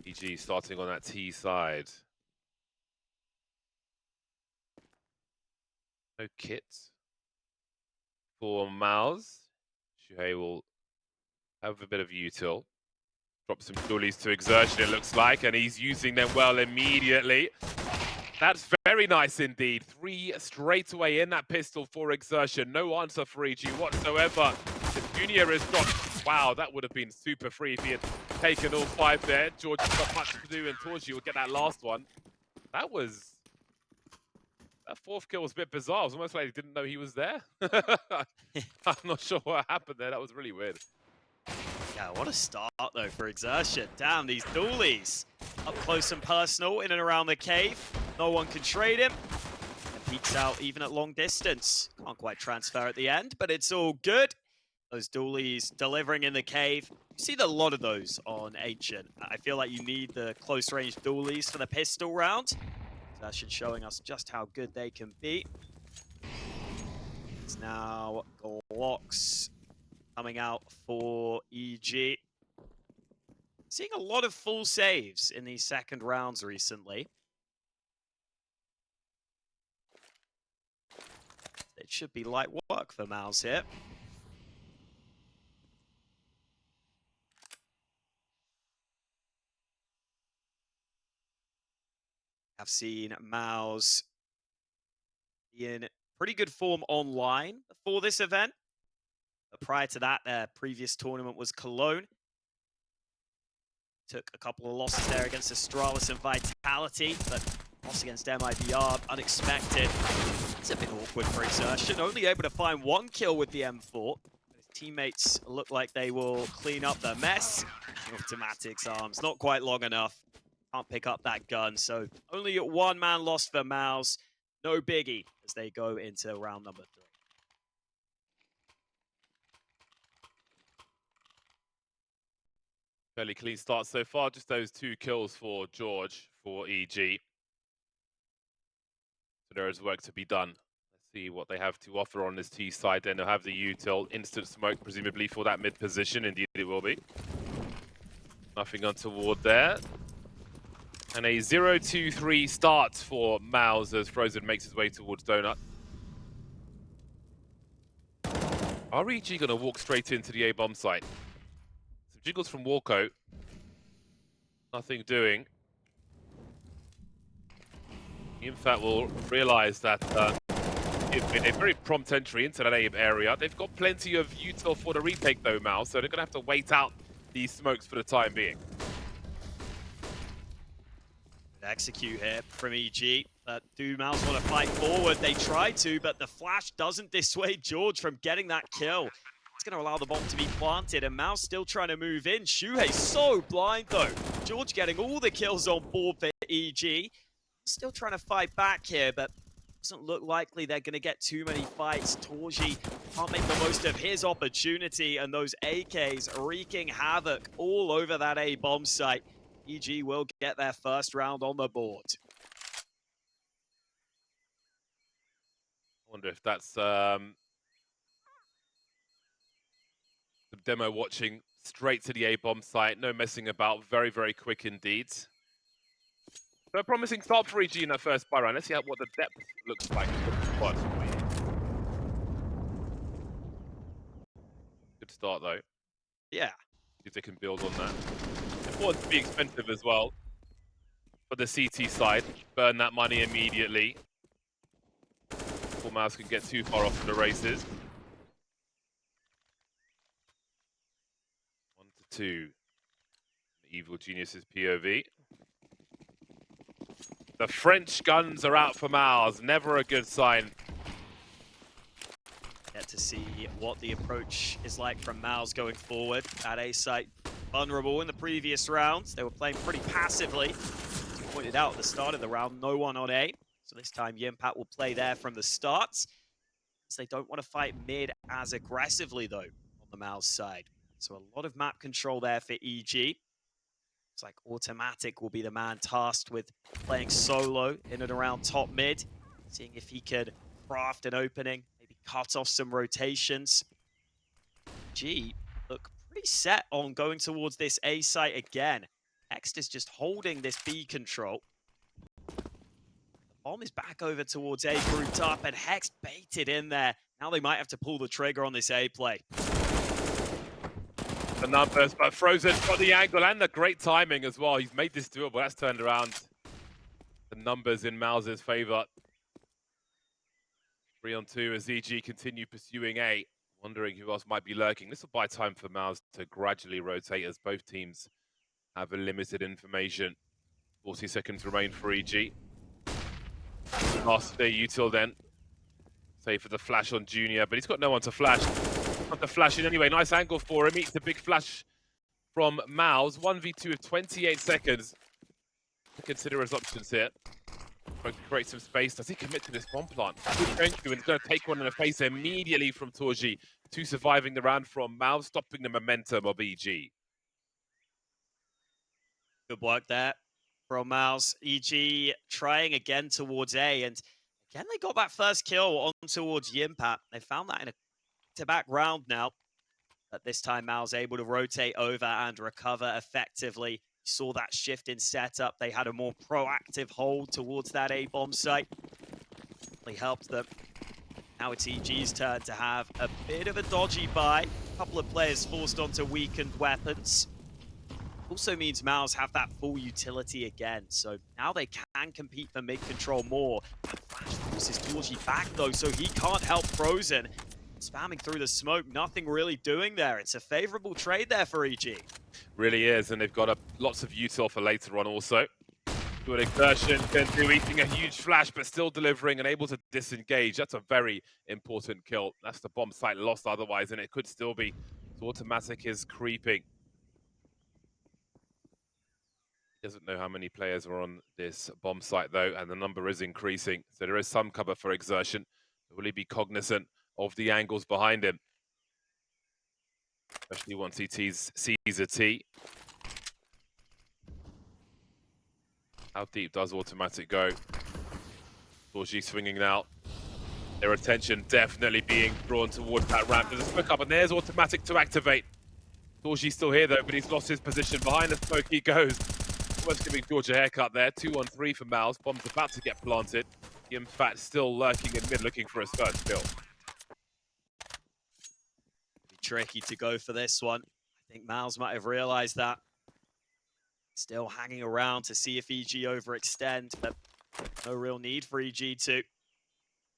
EG starting on that T side. No kit for MOUZ. Shuhei will have a bit of util. Drop some dualies to exertion, it looks like, and he's using them well immediately. That's very nice indeed. 3 straight away in that pistol for exertion. No answer for EG whatsoever. The junior is dropped. Wow, that would have been super free if he had taken all 5 there. George has got much to do, and torzsi will get that last one. That 4th kill was a bit bizarre. It was almost like he didn't know he was there. I'm not sure what happened there. That was really weird. Yeah, what a start though for exertion. Damn, these dualies. Up close and personal, in and around the cave. No one can trade him. And peeks out even at long distance. Can't quite transfer at the end, but it's all good. Those dualies delivering in the cave. You've seen a lot of those on Ancient. I feel like you need the close range dualies for the pistol round. Exertion showing us just how good they can be. It's now Glocks coming out for EG. Seeing a lot of full saves in these second rounds recently. It should be light work for MOUZ here. I've seen MOUZ in pretty good form online for this event. But prior to that, their previous tournament was Cologne. Took a couple of losses there against Astralis and Vitality, but loss against MIBR, unexpected. It's a bit awkward for exertion, only able to find 1 kill with the M4. His teammates look like they will clean up the mess. Automatics arms, not quite long enough. Can't pick up that gun, so only 1 man lost for MOUZ. No biggie as they go into round number 3. Fairly clean start so far, just those 2 kills for George for EG. So there is work to be done. Let's see what they have to offer on this T side. Then they'll have the util, instant smoke presumably for that mid position. Indeed it will be. Nothing untoward there. And a 0-2-3 start for MOUZ as Frozen makes his way towards Donut. Are EG going to walk straight into the A-bomb site? Some jiggles from Walco. Nothing doing. Jimpphat will realize that it's been a very prompt entry into that A area. They've got plenty of util for the retake though, MOUZ, so they're going to have to wait out these smokes for the time being. Execute here from EG, but do MOUZ want to fight forward? They try to, but the flash doesn't dissuade George from getting that kill. It's going to allow the bomb to be planted, and MOUZ still trying to move in. Shuhei so blind though. George getting all the kills on board for EG. Still trying to fight back here, but doesn't look likely they're going to get too many fights. torzsi can't make the most of his opportunity, and those AKs wreaking havoc all over that A bomb site. EG will get their first round on the board. I wonder if that's the demo watching straight to the A-bomb site. No messing about. Very, very quick indeed. So a promising start for EG in that first buy round. Let's see what the depth looks like. Good start though. Yeah. See if they can build on that. Important to be expensive as well for the CT side. Burn that money immediately before MOUZ can get too far off in the races. 1-2. Evil Genius's POV. The French guns are out for MOUZ. Never a good sign. Get to see what the approach is like from MOUZ going forward. At A site, vulnerable in the previous rounds. They were playing pretty passively. As you pointed out at the start of the round, no one on A. So this time Jimpphat will play there from the start. As they don't want to fight mid as aggressively though on the MOUZ side. So a lot of map control there for EG. It's like Automatic will be the man tasked with playing solo in and around top mid. Seeing if he could craft an opening, maybe cut off some rotations. EG look pretty set on going towards this A site again. Hext is just holding this B control. The bomb is back over towards A, grouped up, and Hext baited in there. Now they might have to pull the trigger on this A play. The numbers, but Frozen got the angle and the great timing as well. He's made this doable. That's turned around the numbers in MOUZ's favor. 3-on-2 as EG continue pursuing A. Wondering who else might be lurking. This will buy time for MOUZ to gradually rotate as both teams have a limited information. 40 seconds remain for EG. Last day util then. Save for the flash on Junior, but he's got no one to flash. Not to flash in anyway. Nice angle for him. Meets the big flash from MOUZ. 1v2 with 28 seconds. Consider his options here. Trying to create some space. Does he commit to this bomb plant? He's going to take one in the face immediately from torzsi. 2 surviving the round from MOUZ, stopping the momentum of EG. Good work there from MOUZ. EG trying again towards A, and again they got that first kill on towards Jimpphat. They found that in a back-to-back round now. But this time MOUZ able to rotate over and recover effectively. You saw that shift in setup. They had a more proactive hold towards that A-bomb site. Really helped them. Now it's EG's turn to have a bit of a dodgy buy. A couple of players forced onto weakened weapons. Also means MOUZ have that full utility again, so now they can compete for mid-control more. That flash forces torzsi back though, so he can't help Frozen. Spamming through the smoke, nothing really doing there. It's a favorable trade there for EG. Really is, and they've got lots of util for later on also. Good exertion, Kendu eating a huge flash, but still delivering and able to disengage. That's a very important kill. That's the bomb site lost otherwise, and it could still be. So automatic is creeping. Doesn't know how many players are on this bomb site though, and the number is increasing. So there is some cover for exertion. Will he be cognizant of the angles behind him? Especially once he sees a T. How deep does automatic go? torzsi swinging now. Their attention definitely being drawn towards that ramp. There's a smoke up, and there's automatic to activate. torzsi's still here though, but he's lost his position. Behind the smoke he goes. Almost giving George a haircut there. 2-on-3 for MOUZ. Bomb's about to get planted. Jimpphat still lurking in mid, looking for his first kill. Be tricky to go for this one. I think MOUZ might have realized that. Still hanging around to see if EG overextend, but no real need for EG to.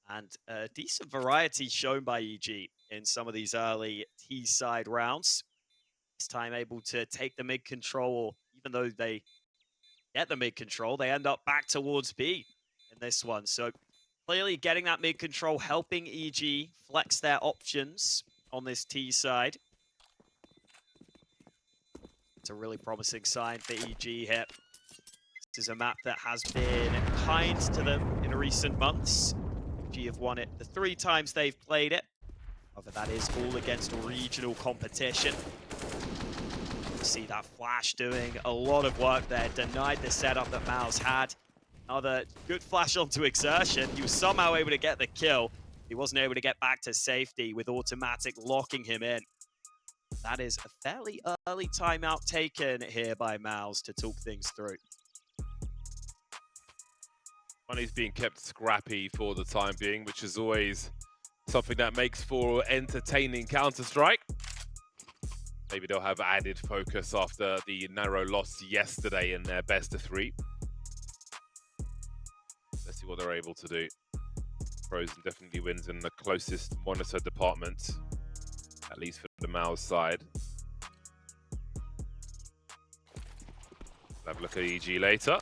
And a decent variety shown by EG in some of these early T-side rounds. This time able to take the mid control, even though they get the mid control, they end up back towards B in this one. So clearly getting that mid control, helping EG flex their options on this T side. It's a really promising sign for EG here. This is a map that has been kind to them in recent months. EG have won it the 3 times they've played it. However, that is all against regional competition. See that flash doing a lot of work there, denied the setup that MOUZ had. Another good flash onto exertion. He was somehow able to get the kill. He wasn't able to get back to safety with automatic locking him in. That is a fairly early timeout taken here by MOUZ to talk things through. Money's being kept scrappy for the time being, which is always something that makes for entertaining Counter-Strike. Maybe they'll have added focus after the narrow loss yesterday in their best of 3. Let's see what they're able to do. Frozen definitely wins in the closest monitor department, at least for the MOUZ side. We'll have a look at EG later.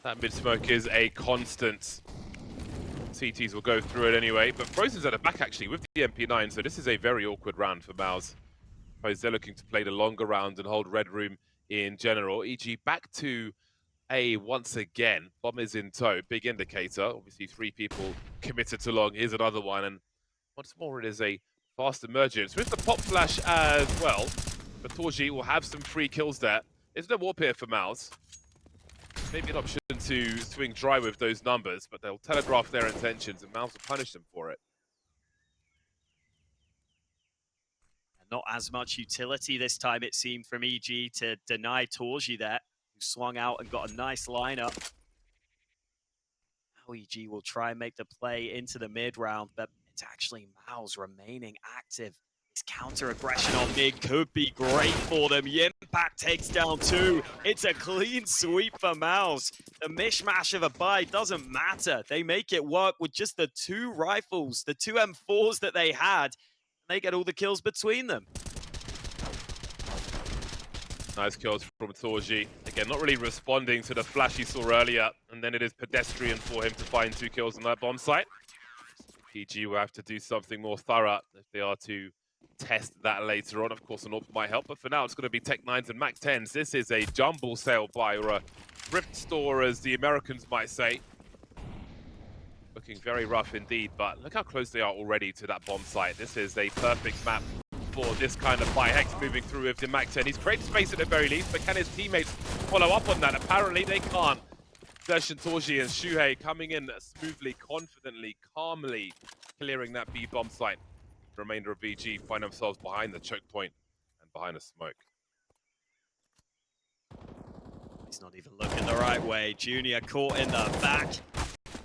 That mid-smoke is a constant. CTs will go through it anyway, but Frozen's at the back actually with the MP9, so this is a very awkward round for MOUZ. I suppose they're looking to play the longer round and hold red room in general. EG back to A once again. Bomb is in tow, big indicator. Obviously 3 people committed to long. Here's another one, and once more it is a fast emergence. With the pop flash as well, but torzsi will have some free kills there. There's no warp here for MOUZ. Maybe an option to swing dry with those numbers, but they'll telegraph their intentions and MOUZ will punish them for it. Not as much utility this time, it seemed, from EG to deny torzsi there, who swung out and got a nice lineup. Now EG will try and make the play into the mid round, but it's actually MOUZ remaining active. This counter-aggression on mid could be great for them. Jimpphat takes down 2. It's a clean sweep for MOUZ. The mishmash of a buy doesn't matter. They make it work with just the 2 rifles, the 2 M4s that they had. They get all the kills between them. Nice kills from torzsi. Again, not really responding to the flash he saw earlier, and then it is pedestrian for him to find 2 kills on that bomb site. PG will have to do something more thorough if they are to test that later on. Of course, an AWP might help, but for now, it's going to be Tech 9s and Max 10s. This is a jumble sale buy, or a thrift store, as the Americans might say. Looking very rough indeed, but look how close they are already to that bomb site. This is a perfect map for this kind of buy. Hex moving through with the Max 10. He's created space at the very least, but can his teammates follow up on that? Apparently, they can't. Session, torzsi, and Shuhei coming in smoothly, confidently, calmly, clearing that B bomb site. The remainder of VG find themselves behind the choke point and behind the smoke. He's not even looking the right way. Junior caught in the back.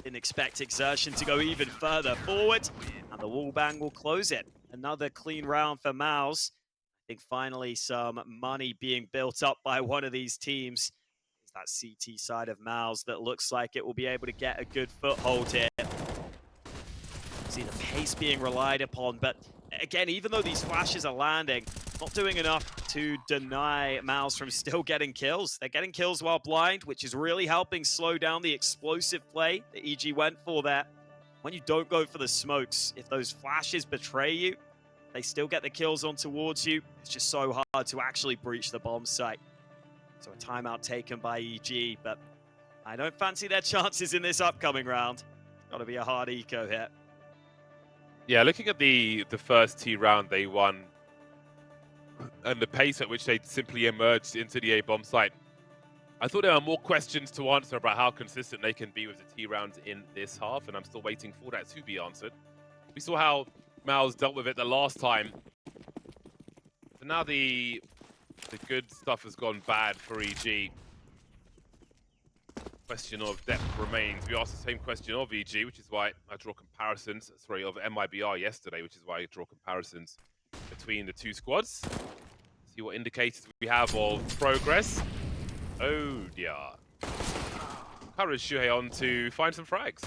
Didn't expect Exertion to go even further forward, and the wall bang will close it. Another clean round for MOUZ. I think finally some money being built up by one of these teams. That CT side of MOUZ that looks like it will be able to get a good foothold here. See the pace being relied upon, but again, even though these flashes are landing, not doing enough to deny MOUZ from still getting kills. They're getting kills while blind, which is really helping slow down the explosive play that EG went for there. When you don't go for the smokes, if those flashes betray you, they still get the kills on towards you. It's just so hard to actually breach the bomb site. So a timeout taken by EG, but I don't fancy their chances in this upcoming round. Got to be a hard eco here. Yeah, looking at the first T round they won, and the pace at which they simply emerged into the A bomb site, I thought there are more questions to answer about how consistent they can be with the T rounds in this half, and I'm still waiting for that to be answered. We saw how MOUZ dealt with it the last time. So now the good stuff has gone bad for EG. Question of depth remains. We asked the same question of EG, which is why I draw comparisons. Sorry, of MIBR yesterday, which is why I draw comparisons between the 2 squads. See what indicators we have of progress. Oh dear. Encourage Shuhei on to find some frags.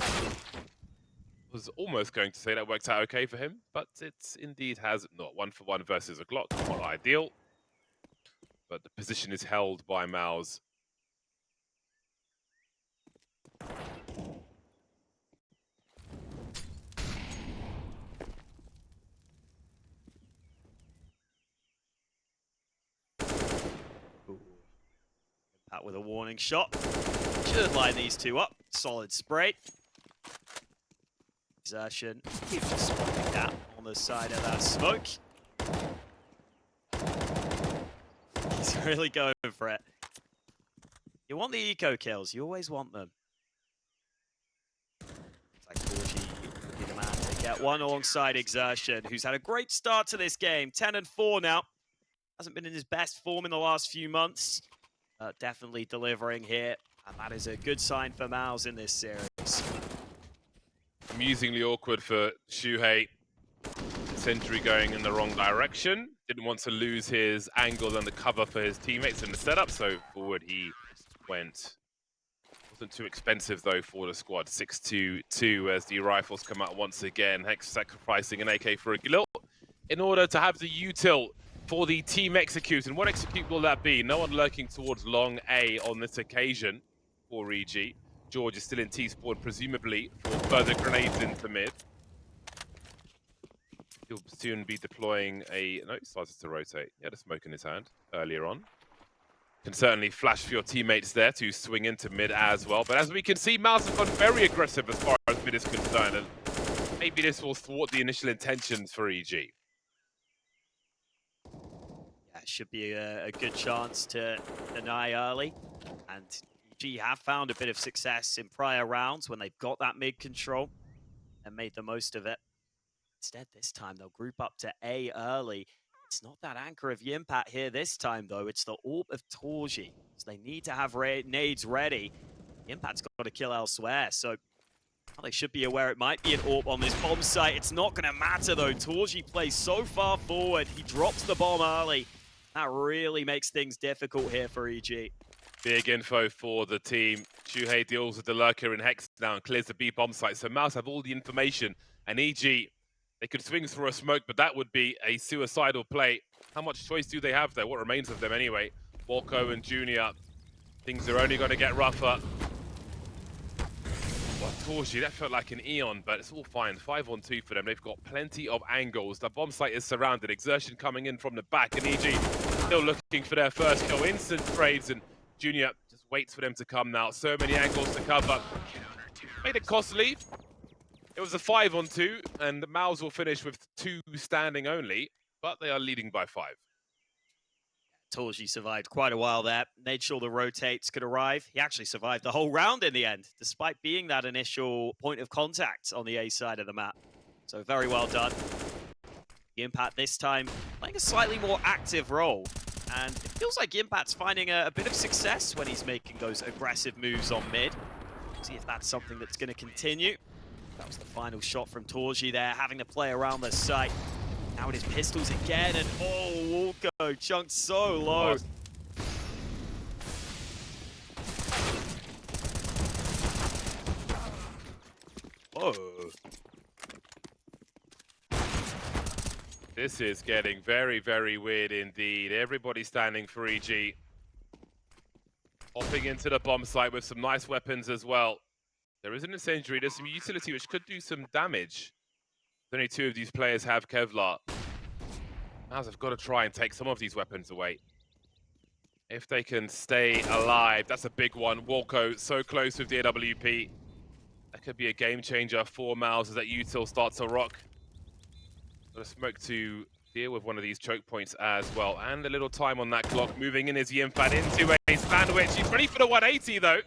Was almost going to say that worked out okay for him, but it indeed has not. 1-for-1 versus a Glock, not ideal. But the position is held by MOUZ. Jimpphat with a warning shot. Should line these 2 up. Solid spray. Exertion. Keep just spotting that on the side of that smoke. He's really going for it. You want the eco kills. You always want them. It's like torzsi would be the man to get one alongside Exertion, who's had a great start to this game. 10-4 now. Hasn't been in his best form in the last few months. Definitely delivering here. And that is a good sign for MOUZ in this series. Amusingly awkward for Shuhei. Sentry going in the wrong direction. Didn't want to lose his angle and the cover for his teammates in the setup, so forward he went. Wasn't too expensive though for the squad. 6-2-2 as the rifles come out once again. Hex sacrificing an AK for a Glil in order to have the util for the team execute. And what execute will that be? No one lurking towards long A on this occasion for EG. George is still in T-spawn, presumably for further grenades into mid. He'll soon be deploying a... No, he started to rotate. He had a smoke in his hand earlier on. Can certainly flash for your teammates there to swing into mid as well. But as we can see, MOUZ have gone very aggressive as far as mid is concerned. And maybe this will thwart the initial intentions for EG. Yeah, it should be a good chance to deny early. And EG have found a bit of success in prior rounds when they've got that mid control and made the most of it. Instead, this time they'll group up to A early. It's not that anchor of Jimpphat here this time, though. It's the AWP of torzsi. So they need to have nades ready. Jimpphat's got to kill elsewhere, so well, they should be aware it might be an AWP on this bomb site. It's not going to matter, though. torzsi plays so far forward. He drops the bomb early. That really makes things difficult here for EG. Big info for the team. Shuhei deals with the lurker in Hex now and clears the B bomb site. So MOUZ have all the information. And EG, they could swing through a smoke, but that would be a suicidal play. How much choice do they have there? What remains of them anyway? Walco and Junior. Things are only going to get rougher. Well, torzsi, that felt like an eon, but it's all fine. 5-on-2 for them. They've got plenty of angles. The bomb site is surrounded. Exertion coming in from the back, and EG still looking for their first kill. Instant trades, and Junior just waits for them to come now. So many angles to cover. Made it costly. It was a 5-on-2, and MOUZ will finish with 2 standing only, but they are leading by 5. torzsi survived quite a while there. Made sure the rotates could arrive. He actually survived the whole round in the end, despite being that initial point of contact on the A side of the map. So very well done. Jimpphat this time playing a slightly more active role. And it feels like Jimphat's finding a bit of success when he's making those aggressive moves on mid. See if that's something that's going to continue. That was the final shot from torzsi there, having to play around the site. Now it is pistols again, and oh, Walco chunked so low. Whoa. This is getting very, very weird indeed. Everybody standing for EG. Hopping into the bomb site with some nice weapons as well. There is an incendiary, there's some utility which could do some damage. Only 2 of these players have Kevlar. MOUZ have got to try and take some of these weapons away. If they can stay alive, that's a big one. Walco so close with the AWP. That could be a game changer for MOUZ as that util starts to rock. Got a smoke to deal with one of these choke points as well. And a little time on that clock. Moving in is Jimpphat into a sandwich. He's ready for the 180 though.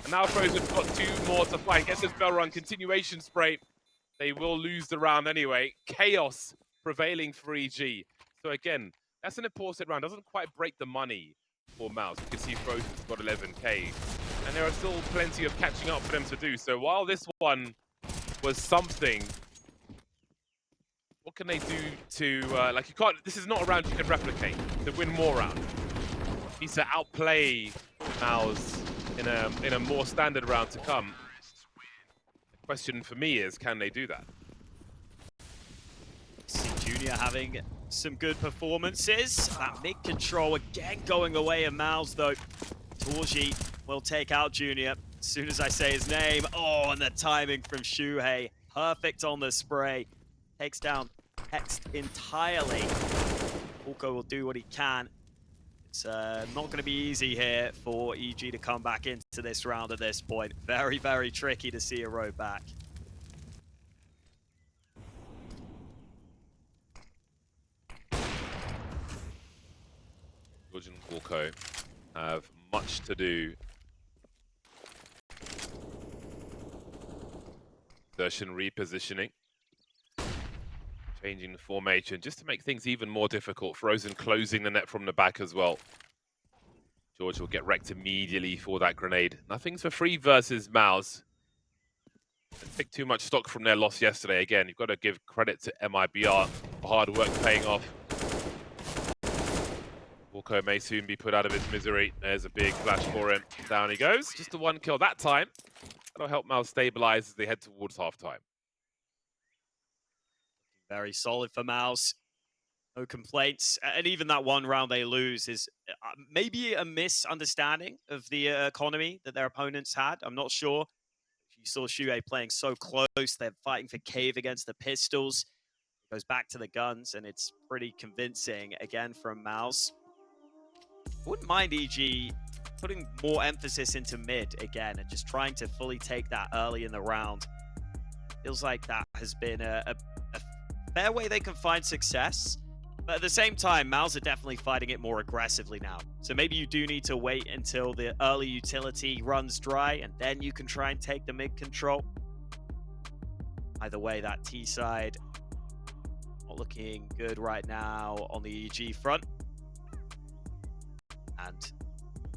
And now Frozen's got 2 more to fight. Gets his bell run, continuation spray. They will lose the round anyway. Chaos prevailing for EG. So again, that's an important round. Doesn't quite break the money for MOUZ. You can see Frozen's got 11k. And there are still plenty of catching up for them to do. So while this one was something, what can they do to, like you can't, this is not a round you can replicate to win more rounds. Needs to outplay MOUZ in a more standard round to come. The question for me is, can they do that? See Junior having some good performances. That mid control again going away in MOUZ though. torzsi will take out Junior as soon as I say his name. Oh, and the timing from Shuhei. Perfect on the spray. Takes down Hex entirely. Walco will do what he can. It's not going to be easy here for EG to come back into this round at this point. Very, very tricky to see a road back. George and Walco have much to do. Exertion repositioning. Changing the formation just to make things even more difficult. Frozen closing the net from the back as well. George will get wrecked immediately for that grenade. Nothing's for free versus MOUZ. Don't take too much stock from their loss yesterday. Again, you've got to give credit to MIBR for hard work paying off. Walco may soon be put out of his misery. There's a big flash for him. Down he goes. Just the 1 kill that time. That'll help MOUZ stabilize as they head towards halftime. Very solid for MOUZ. No complaints. And even that 1 round they lose is maybe a misunderstanding of the economy that their opponents had. I'm not sure. You saw Shuhei playing so close. They're fighting for cave against the pistols. It goes back to the guns, and it's pretty convincing again from MOUZ. I wouldn't mind EG putting more emphasis into mid again and just trying to fully take that early in the round. Feels like that has been a fair way they can find success. But at the same time, MOUZ are definitely fighting it more aggressively now. So maybe you do need to wait until the early utility runs dry, and then you can try and take the mid control. Either way, that T side Not looking good right now on the EG front. And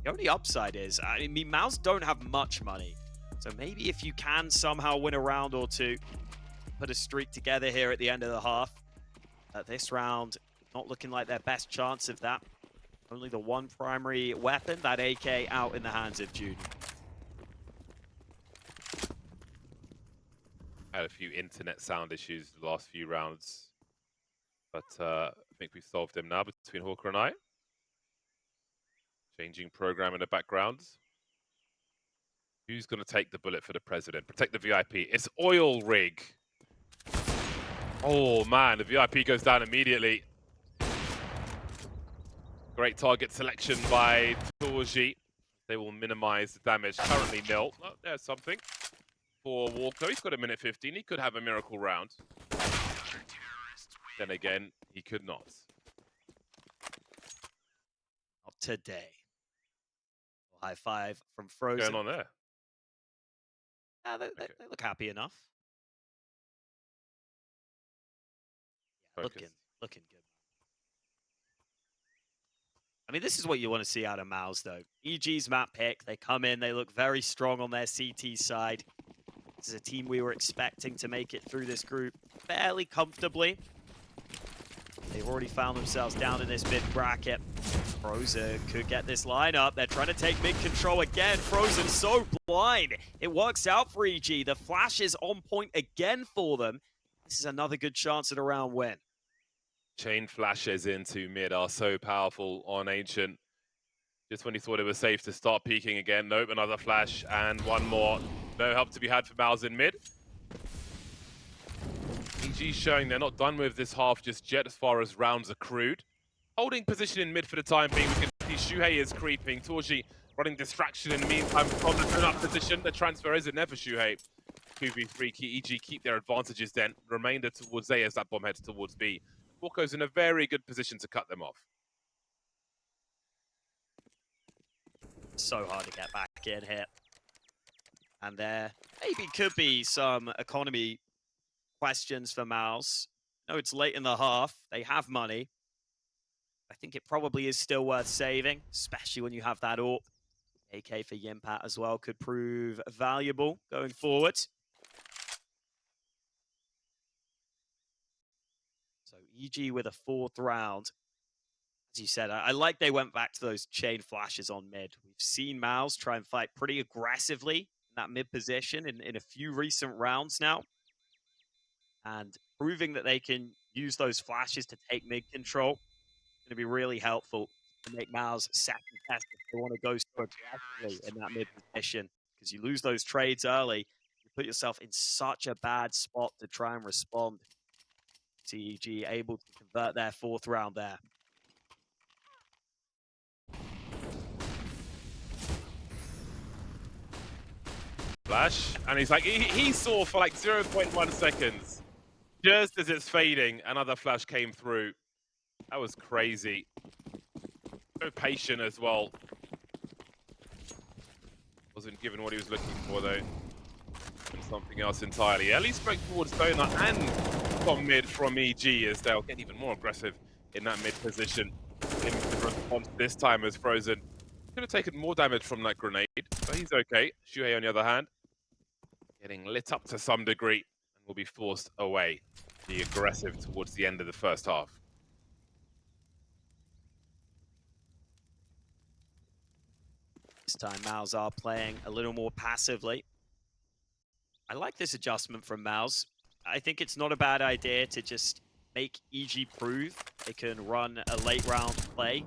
the only upside is, I mean, MOUZ don't have much money. So maybe if you can somehow win a round or two, put a streak together here at the end of the half. This round, not looking like their best chance of that. Only the one primary weapon, that AK, out in the hands of Judy. Had a few internet sound issues the last few rounds, but I think we've solved them now between Hawker and I. Changing program in the background. Who's going to take the bullet for the president? Protect the VIP. It's Oil Rig. Oh man, the VIP goes down immediately. Great target selection by torzsi. They will minimize the damage. Currently nil. Oh, there's something for Walco. He's got a minute 15. He could have a miracle round. Then again, he could not. Not today. High five from Frozen. What's going on there? They look happy enough. Yeah, looking good. I mean, this is what you want to see out of MOUZ, though. EG's map pick. They come in. They look very strong on their CT side. This is a team we were expecting to make it through this group fairly comfortably. They've already found themselves down in this mid bracket. Frozen could get this lineup. They're trying to take mid control again. Frozen so blind. It works out for EG. The flash is on point again for them. This is another good chance at a round win. Chain flashes into mid are so powerful on Ancient. Just when he thought it was safe to start peeking again. Nope, another flash and one more. No help to be had for MOUZ in mid. EG showing they're not done with this half just yet as far as rounds accrued. Holding position in mid for the time being. We can see Shuhei is creeping. torzsi running distraction in the meantime from the turn-up position. The transfer isn't there for Shuhei. 2v3 EG keep their advantages then. Remainder towards A as that bomb heads towards B. Walco's in a very good position to cut them off. So hard to get back in here. And there maybe could be some economy questions for MOUZ. No, it's late in the half. They have money. I think it probably is still worth saving, especially when you have that AWP. AK for Jimpphat as well could prove valuable going forward. So EG with a fourth round. As you said, I like they went back to those chain flashes on mid. We've seen MOUZ try and fight pretty aggressively in that mid position in a few recent rounds now. And proving that they can use those flashes to take mid control is going to be really helpful to make MOUZ second test if they want to go so aggressively in that mid position. Because you lose those trades early, you put yourself in such a bad spot to try and respond. CEG able to convert their fourth round there. Flash, and he's like, he saw for like 0.1 seconds. Just as it's fading, another flash came through. That was crazy. So patient as well. Wasn't given what he was looking for though. Something else entirely. At least broke towards Donut and from mid from EG as they'll get even more aggressive in that mid position. Limited response this time as Frozen. Could have taken more damage from that grenade, but he's okay. Shuhei on the other hand, getting lit up to some degree and will be forced away. Be aggressive towards the end of the first half. This time MOUZ are playing a little more passively. I like this adjustment from MOUZ. I think it's not a bad idea to just make EG prove they can run a late round play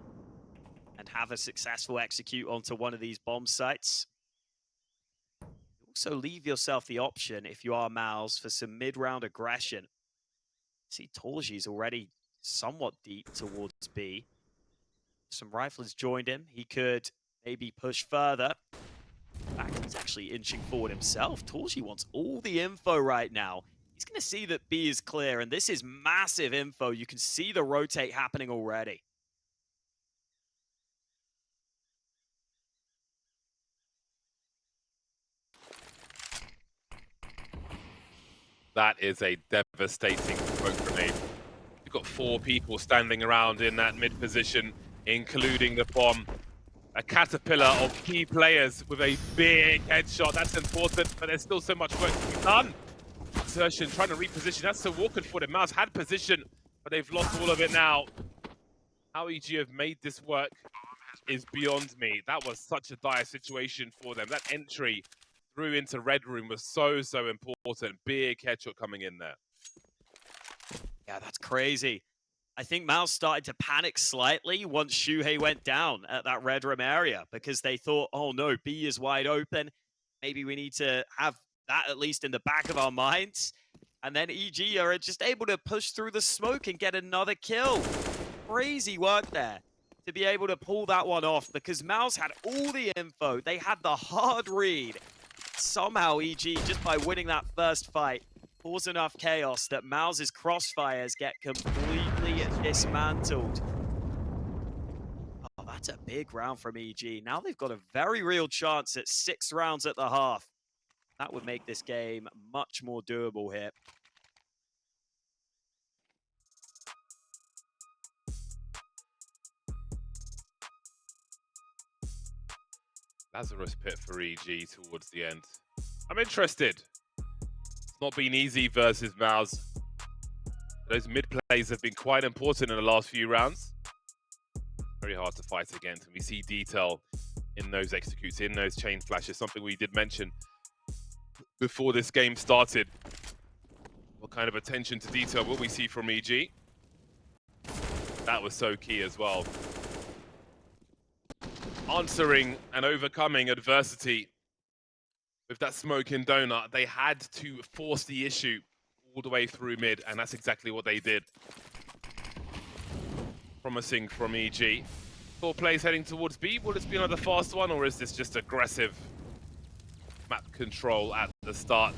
and have a successful execute onto one of these bomb sites. Also leave yourself the option, if you are MOUZ, for some mid-round aggression. See, torzsi's already somewhat deep towards B. Some riflers joined him. He could maybe push further. In fact, he's actually inching forward himself. torzsi wants all the info right now. He's going to see that B is clear, and this is massive info. You can see the rotate happening already. That is a devastating smoke grenade. got 4 people standing around in that mid position, including the bomb. A caterpillar of key players with a big headshot. That's important, but there's still so much work to be done. Insertion trying to reposition. That's so awkward for them. MOUZ had position, but they've lost all of it now. How EG have made this work is beyond me. That was such a dire situation for them. That entry through into Red Room was so important. Big headshot coming in there. Yeah, that's crazy. I think MOUZ started to panic slightly once Shuhei went down at that Red Room area because they thought, oh no, B is wide open. Maybe we need to have that at least in the back of our minds. And then EG are just able to push through the smoke and get another kill. Crazy work there to be able to pull that one off because MOUZ had all the info. They had the hard read. Somehow EG, just by winning that first fight, cause enough chaos that MOUZ's crossfires get completely dismantled. Oh, that's a big round from EG. Now they've got a very real chance at 6 rounds at the half. That would make this game much more doable here. Lazarus pit for EG towards the end. I'm interested. It's not been easy versus MOUZ. Those mid plays have been quite important in the last few rounds. Very hard to fight against, and we see detail in those executes, in those chain flashes, something we did mention before this game started. What kind of attention to detail will we see from EG? That was so key as well. Answering and overcoming adversity with that smoking donut, they had to force the issue all the way through mid, and that's exactly what they did. Promising from EG. 4 plays heading towards B. Will this be another fast one, or is this just aggressive map control at the start?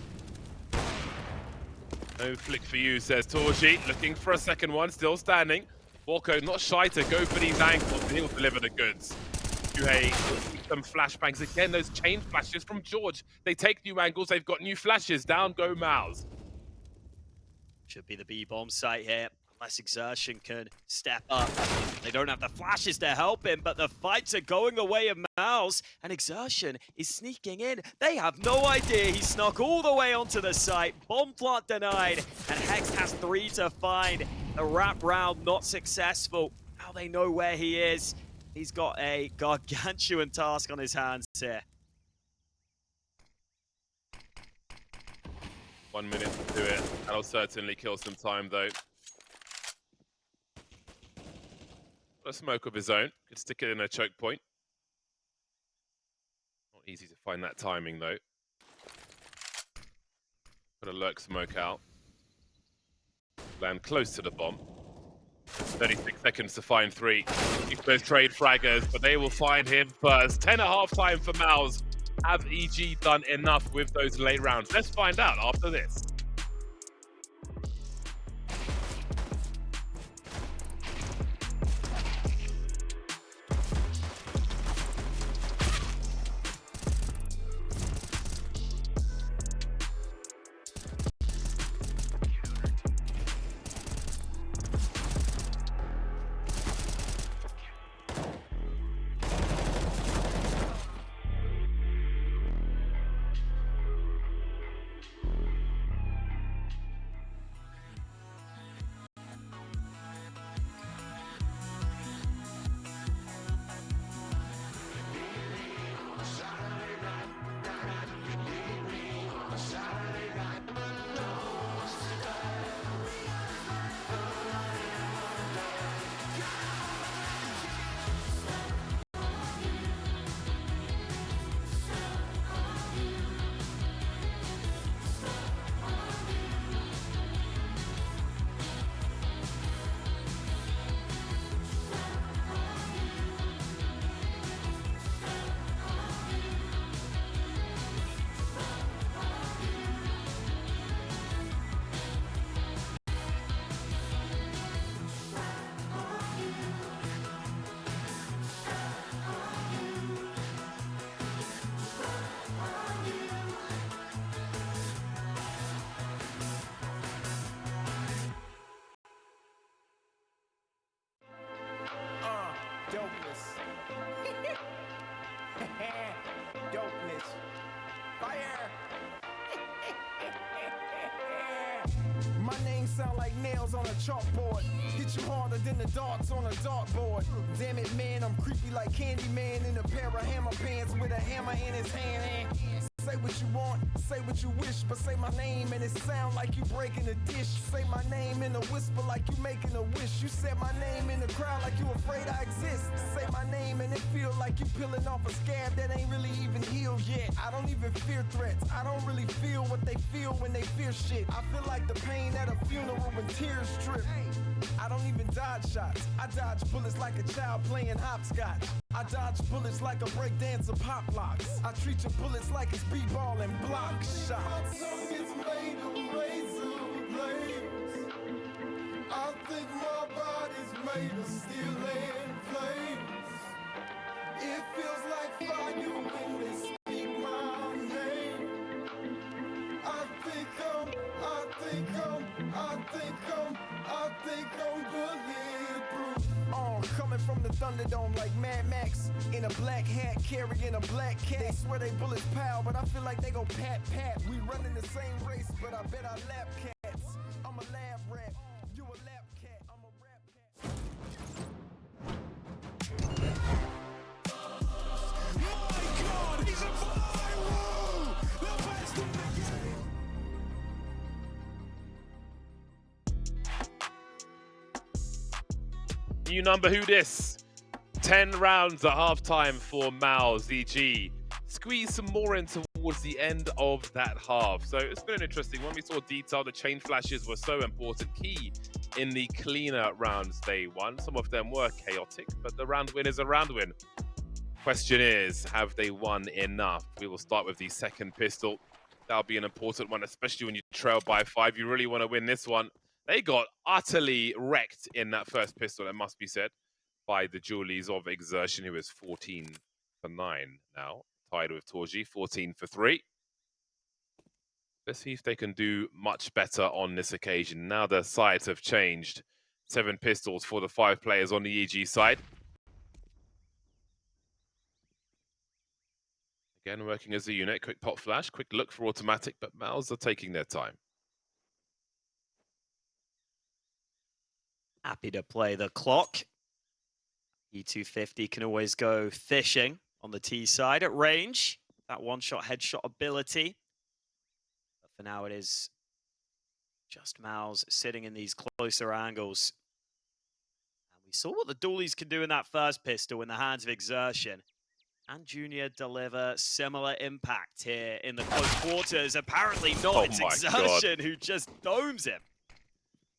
No flick for you, says torzsi. Looking for a second one, still standing. Walco not shy to go for these angles, and he'll deliver the goods. Shuhei some flashbangs again, those chain flashes from George. They take new angles, they've got new flashes. Down go MOUZ. Should be the B-bomb site here, unless Exertion can step up. They don't have the flashes to help him, but the fights are going the way of MOUZ, and Exertion is sneaking in. They have no idea he snuck all the way onto the site. Bomb plant denied, and Hex has 3 to find. The wrap round not successful. Now they know where he is. He's got a gargantuan task on his hands here. 1 minute to do it. That'll certainly kill some time, though. Got a smoke of his own. Could stick it in a choke point. Not easy to find that timing, though. Put a lurk smoke out. Land close to the bomb. 36 seconds to find 3. Keep those trade fraggers, but they will find him first. 10 at halftime for MOUZ. Have EG done enough with those late rounds? Let's find out after this. Dopeness. Fire! My name sound like nails on a chalkboard. Hit you harder than the darts on a dartboard. Damn it, man, I'm creepy like Candyman in a pair of hammer pants with a hammer in his hand. Say what you want, say what you wish, but say my name and it sound like you breaking a dish. Say my name in a whisper like you making a wish. You said my name in the crowd like you afraid I exist. Say my name and it feel like you peeling off a scab that ain't really even healed yet. I don't even fear threats. I don't really feel what they feel when they fear shit. I feel like the pain at a funeral when tears strip. I don't even dodge shots. I dodge bullets like a child playing hopscotch. I dodge bullets like a breakdancer pop locks. I treat your bullets like it's b-ball and block shots. My tongue is made of razor blades. I think my body's made of steel and flames. It feels like fire when they speak my name. I think I'm bulletproof. Coming from the Thunderdome like Mad Max. In a black hat, carrying a black cat. They swear they bullets pow, but I feel like they go pat pat. We running the same race, but I bet I lap cats. I'm a lab rat, you a lap cat, I'm a rap cat. My God, he's a viral! The best in the game! New number who dis? 10 rounds at halftime for MOUZ EG. Squeeze some more in towards the end of that half. So it's been an interesting one. We saw detail. The chain flashes were so important, key in the cleaner rounds they won. Some of them were chaotic, but the round win is a round win. Question is, have they won enough? We will start with the second pistol. That'll be an important one, especially when you trail by 5. You really want to win this one. They got utterly wrecked in that first pistol, it must be said, by the Julies of Exertion, who is 14 for 9 now, tied with torzsi, 14 for 3. Let's see if they can do much better on this occasion. Now the sides have changed. 7 pistols for the 5 players on the EG side. Again, working as a unit. Quick pop flash, quick look for automatic, but MOUZ are taking their time. Happy to play the clock. E250 can always go fishing on the T side at range. That one-shot headshot ability. But for now, it is just MOUZ sitting in these closer angles. And we saw what the Doolies can do in that first pistol in the hands of Exertion. And Junior deliver similar impact here in the close quarters. Apparently not. Oh It's my Exertion God. who just domes him.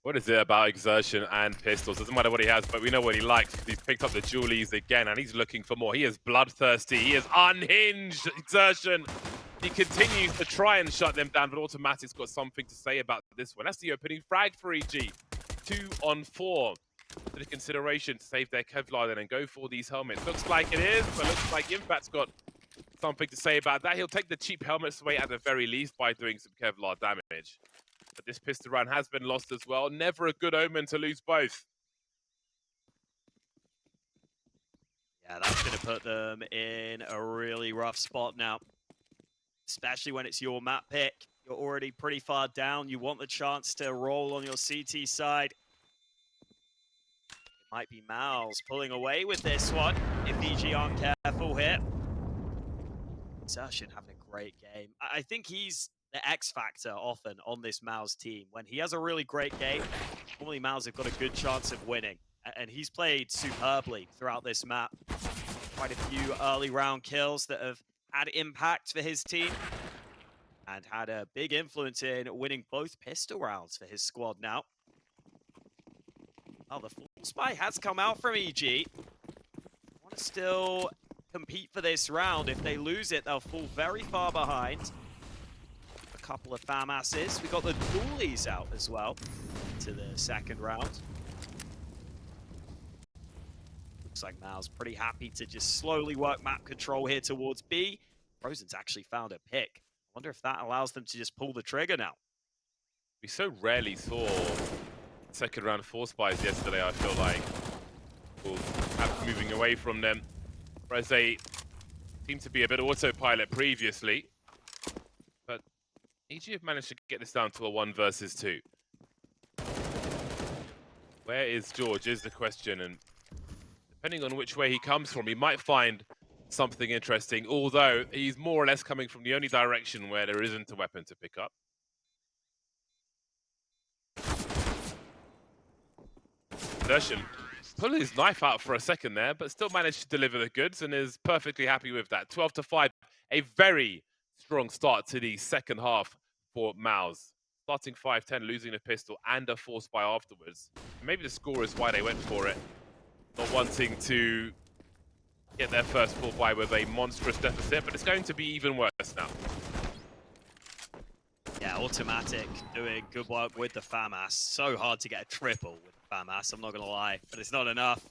What is it about Exertion and pistols? Doesn't matter what he has, but we know what he likes. He's picked up the Julies again, and he's looking for more. He is bloodthirsty. He is unhinged. Exertion. He continues to try and shut them down, but Automatic's got something to say about this one. That's the opening frag for EG. 2 on 4. To the consideration to save their Kevlar then and go for these helmets. Looks like it is, but looks like Jimpphat's got something to say about that. He'll take the cheap helmets away at the very least by doing some Kevlar damage. But this pistol round has been lost as well. Never a good omen to lose both. Yeah, that's going to put them in a really rough spot now. Especially when it's your map pick. You're already pretty far down. You want the chance to roll on your CT side. It might be MOUZ pulling away with this one if EG aren't careful here. Exertion having a great game. I think he's the X factor often on this MOUZ team. When he has a really great game, normally MOUZ have got a good chance of winning. And he's played superbly throughout this map. Quite a few early round kills that have had impact for his team. And had a big influence in winning both pistol rounds for his squad now. Oh, the full spy has come out from EG. Want to still compete for this round. If they lose it, they'll fall very far behind. A couple of FAMASs. We got the Doolies out as well to the second round. Looks like MOUZ pretty happy to just slowly work map control here towards B. Frozen's actually found a pick. I wonder if that allows them to just pull the trigger now. We so rarely saw second round 4 spies yesterday, I feel like. We'll have moving away from them. Whereas they Seemed to be a bit autopilot previously, but EG have managed to get this down to a 1 versus 2. Where is George is the question, and depending on which way he comes from, he might find something interesting, although he's more or less coming from the only direction where there isn't a weapon to pick up. Exertion pulling his knife out for a second there, but still managed to deliver the goods and is perfectly happy with that. 12-5, a very strong start to the second half for MOUZ. Starting 5-10, losing a pistol and a force buy afterwards. And maybe the score is why they went for it, not wanting to get their first full buy with a monstrous deficit, but it's going to be even worse now. Yeah, automatic doing good work with the FAMAS. So hard to get a triple with the FAMAS, I'm not going to lie, but it's not enough.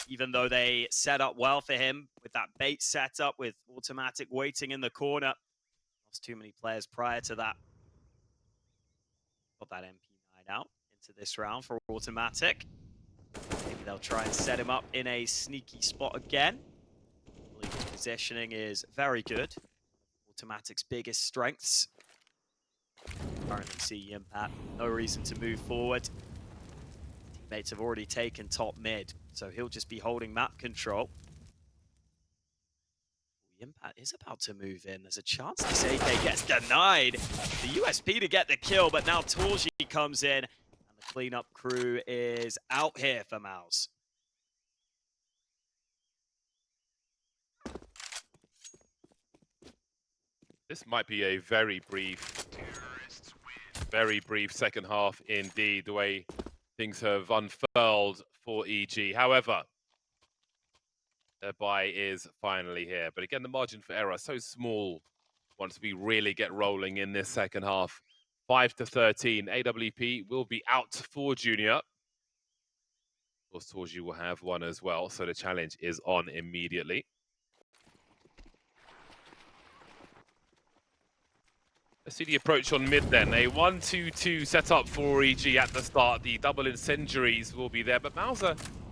Even though they set up well for him with that bait setup with automatic waiting in the corner. Lost too many players prior to that. Got that MP9 out into this round for automatic. Maybe they'll try and set him up in a sneaky spot again. I believe his positioning is very good. Automatic's biggest strengths. Currently see Jimpphat, no reason to move forward. Teammates have already taken top mid, so he'll just be holding map control. Jimpphat is about to move in. There's a chance this AK gets denied. The USP to get the kill, but now torzsi comes in, and the cleanup crew is out here for MOUZ. This might be a very brief second half indeed, the way things have unfurled for EG. However, their buy is finally here. But again, the margin for error so small once we really get rolling in this second half. 5-13, AWP will be out for Junior. Of course, torzsi will have one as well, so the challenge is on immediately. Let's see the approach on mid then. A 1-2-2 setup for EG at the start. The double incendiaries will be there, but MOUZ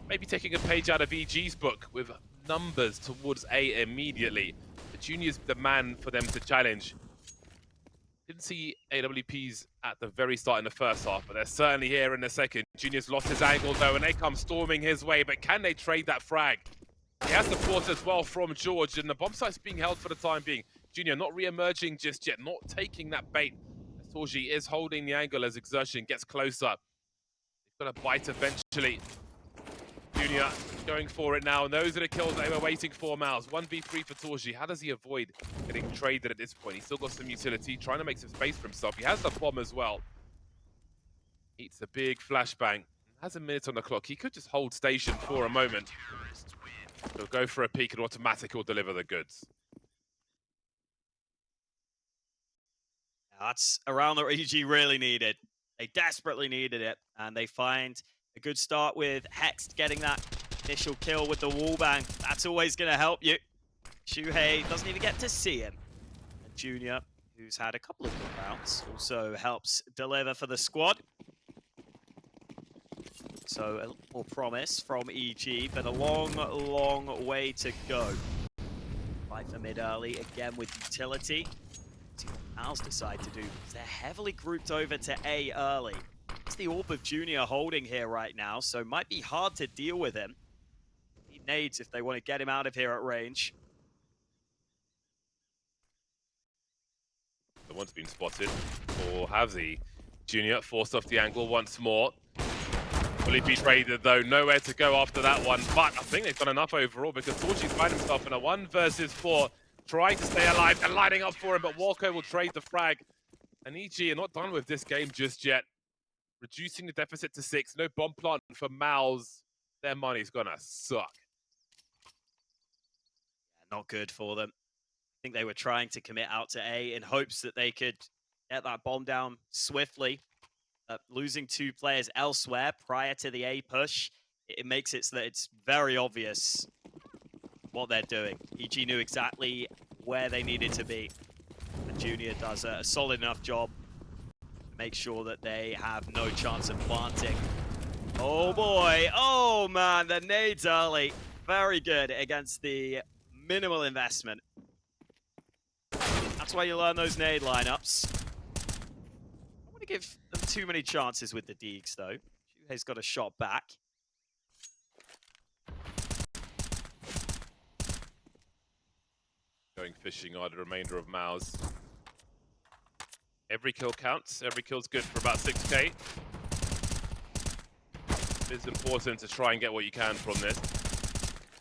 maybe taking a page out of EG's book with numbers towards A immediately. The Junior's the man for them to challenge. Didn't see AWPs at the very start in the first half, but they're certainly here in the second. Junior's lost his angle though, and they come storming his way, but can they trade that frag? He has support as well from George, and the bomb site's being held for the time being. Junior not re-emerging just yet, not taking that bait. torzsi is holding the angle as Exertion gets closer. He's got a bite eventually. Junior going for it now, and those are the kills they were waiting for, MOUZ. 1v3 for torzsi. How does he avoid getting traded at this point? He's still got some utility, trying to make some space for himself. He has the bomb as well. Eats a big flashbang. Has a minute on the clock. He could just hold station for a moment. He'll go for a peek, and automatic will deliver the goods. That's a round that EG really needed. They desperately needed it, and they find a good start with Hext getting that initial kill with the wallbang. That's always going to help you. Shuhei doesn't even get to see him. And Junior, who's had a couple of good rounds, also helps deliver for the squad. So a little more promise from EG, but a long, long way to go. Fight for mid early, again with utility. See what MOUZ decide to do, because they're heavily grouped over to A early. It's the AWP of Junior holding here right now, so might be hard to deal with him. He nades if they want to get him out of here at range. The one's been spotted for Havzi. Junior forced off the angle once more. Fully betrayed though, nowhere to go after that one, but I think they've done enough overall because torzsi's find himself in a 1 versus 4. Trying to stay alive and lining up for him, but Walco will trade the frag. And EG are not done with this game just yet. Reducing the deficit to 6. No bomb plant for MOUZ. Their money's gonna suck. Yeah, not good for them. I think they were trying to commit out to A in hopes that they could get that bomb down swiftly. Losing 2 players elsewhere prior to the A push, it makes it so that it's very obvious what they're doing. EG knew exactly where they needed to be. And Junior does a solid enough job to make sure that they have no chance of planting. Oh boy, oh man, the nades early. Very good against the minimal investment. That's why you learn those nade lineups. I don't want to give them too many chances with the Deegs, though. Shuhei's got a shot back. Going fishing are the remainder of MOUZ. Every kill counts. Every kill's good for about 6k. It's important to try and get what you can from this.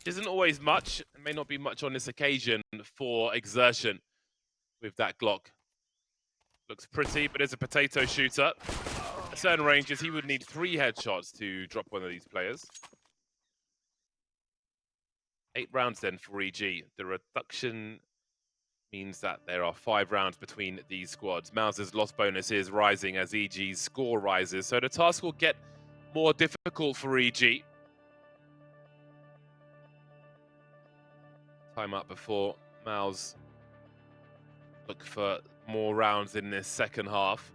Isn't always much. It may not be much on this occasion for exertion with that Glock. Looks pretty, but is a potato shooter. At certain ranges, he would need 3 headshots to drop one of these players. 8 rounds then for EG. The reduction means that there are 5 rounds between these squads. MOUZ's loss bonus is rising as EG's score rises, so the task will get more difficult for EG. Time up before MOUZ look for more rounds in this second half.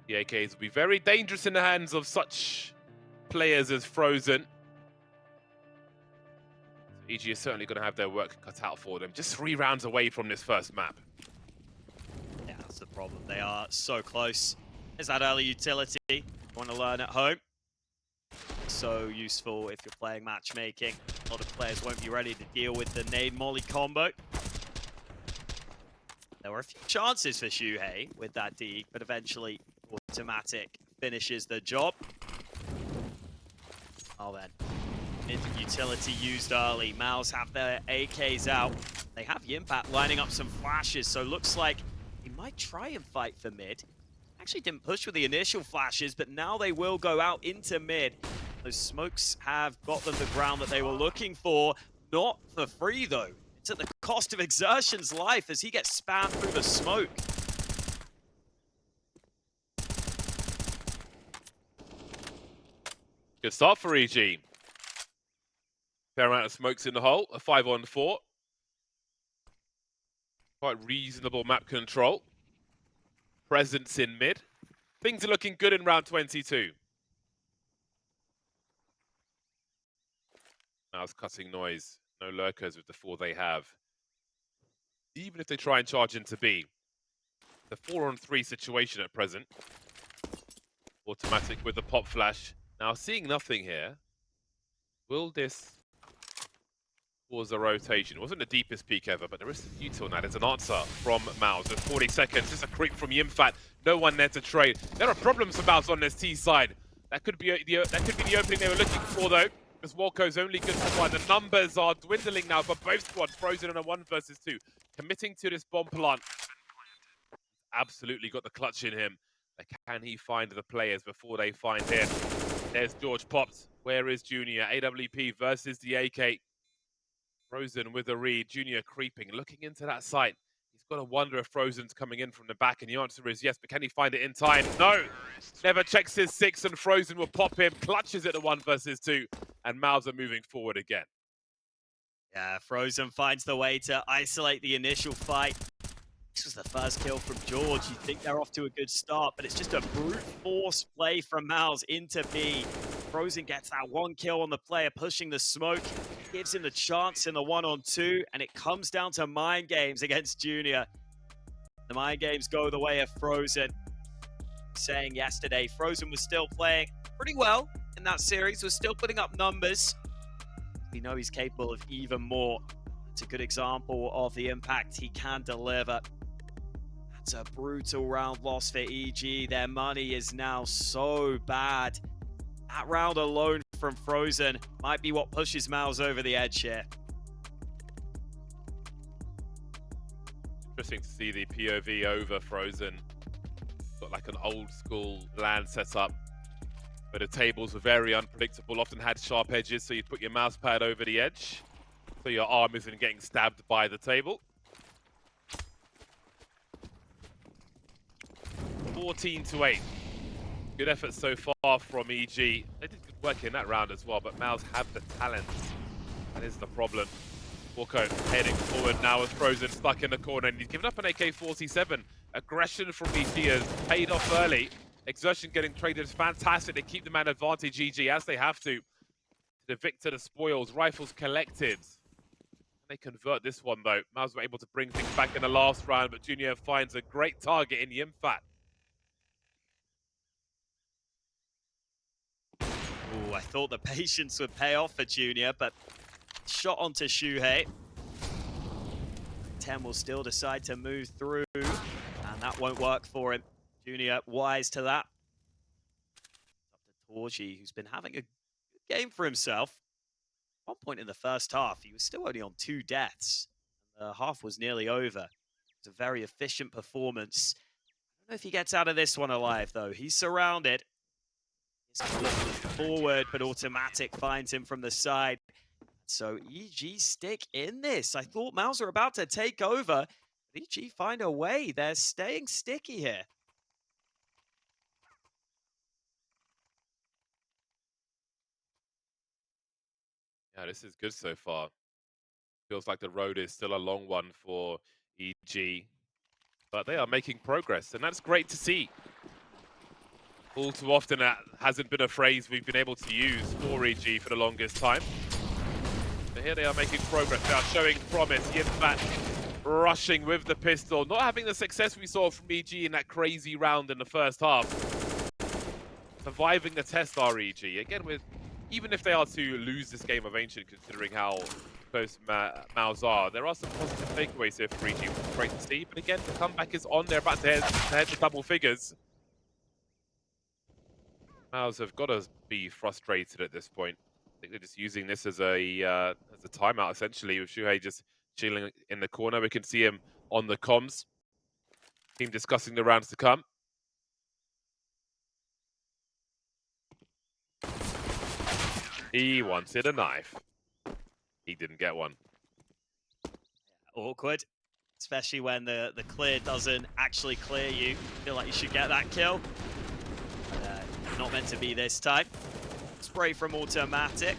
The AKs will be very dangerous in the hands of such players as Frozen. EG is certainly going to have their work cut out for them. Just 3 rounds away from this first map. Yeah, that's the problem. They are so close. There's that early utility you want to learn at home. So useful if you're playing matchmaking. A lot of players won't be ready to deal with the nade molly combo. There were a few chances for Shuhei with that D, but eventually automatic finishes the job. Oh then. Utility used early. MOUZ have their AKs out. They have Jimpphat lining up some flashes, so looks like he might try and fight for mid. Actually didn't push with the initial flashes, but now they will go out into mid. Those smokes have got them the ground that they were looking for. Not for free, though. It's at the cost of Exertion's life as he gets spammed through the smoke. Good start for EG. Fair amount of smokes in the hole, a 5-on-4. Quite reasonable map control. Presence in mid. Things are looking good in round 22. MOUZ cutting noise. No lurkers with the 4 they have. Even if they try and charge into B. The 4-on-3 situation at present. Automatic with the pop flash. Now seeing nothing here. Will this cause a rotation? It wasn't the deepest peak ever, but there is some util now. There's an answer from MOUZ. There's 40 seconds. Just a creep from Jimpphat. No one there to trade. There are problems for MOUZ on this T side. That could be the opening they were looking for, though. Because Walco's only good for 1. The numbers are dwindling now for both squads. Frozen in a 1 versus 2. Committing to this bomb plant. Absolutely got the clutch in him. Can he find the players before they find him? There's George popped. Where is Junior? AWP versus the AK. Frozen with a read. Junior creeping, looking into that site. He's got to wonder if Frozen's coming in from the back, and the answer is yes, but can he find it in time? No! Never checks his 6, and Frozen will pop him. Clutches at the 1 versus 2, and MOUZ are moving forward again. Yeah, Frozen finds the way to isolate the initial fight. This was the first kill from George. You think they're off to a good start, but it's just a brute force play from MOUZ into B. Frozen gets that 1 kill on the player, pushing the smoke, gives him the chance in the 1-on-2, and it comes down to mind games against Junior. The mind games go the way of Frozen. Saying yesterday, Frozen was still playing pretty well in that series, was still putting up numbers. We know he's capable of even more. It's a good example of the impact he can deliver. That's a brutal round loss for EG. Their money is now so bad. That round alone from Frozen might be what pushes MOUZ over the edge here. Interesting to see the POV over Frozen. Got like an old school LAN setup where the tables were very unpredictable, often had sharp edges, so you'd put your mouse pad over the edge so your arm isn't getting stabbed by the table. 14-8. Good effort so far from EG. They did good work in that round as well, but MOUZ have the talent. That is the problem. Walco heading forward now with Frozen stuck in the corner, and he's given up an AK-47. Aggression from EG has paid off early. Exertion getting traded is fantastic. They keep the man advantage, EG, as they have to. The victor, the spoils, rifles collected. They convert this one though. MOUZ were able to bring things back in the last round, but Junior finds a great target in Jimpphat. Ooh, I thought the patience would pay off for Junior, but shot onto Shuhei. 10 will still decide to move through, and that won't work for him. Junior wise to that. Up to torzsi, who's been having a good game for himself. At one point in the first half, he was still only on 2 deaths. The half was nearly over. It's a very efficient performance. I don't know if he gets out of this one alive, though. He's surrounded. He's looking forward, but automatic finds him from the side. So EG stick in this. I thought MOUZ were about to take over. But EG find a way. They're staying sticky here. Yeah, this is good so far. Feels like the road is still a long one for EG, but they are making progress, and that's great to see. All too often, that hasn't been a phrase we've been able to use for EG for the longest time. But here they are making progress. They are showing promise. Jimpphat rushing with the pistol, not having the success we saw from EG in that crazy round in the first half. Surviving the test are EG. Again, even if they are to lose this game of Ancient, considering how close MOUZ are, there are some positive takeaways here for EG, which is great to see. But again, the comeback is on. They're about to head to double figures. MOUZ have got to be frustrated at this point. I think they're just using this as a timeout, essentially, with Shuhei just chilling in the corner. We can see him on the comms. Team discussing the rounds to come. He wanted a knife. He didn't get one. Awkward. Especially when the clear doesn't actually clear you. Feel like you should get that kill. But, not meant to be this time. Spray from automatic.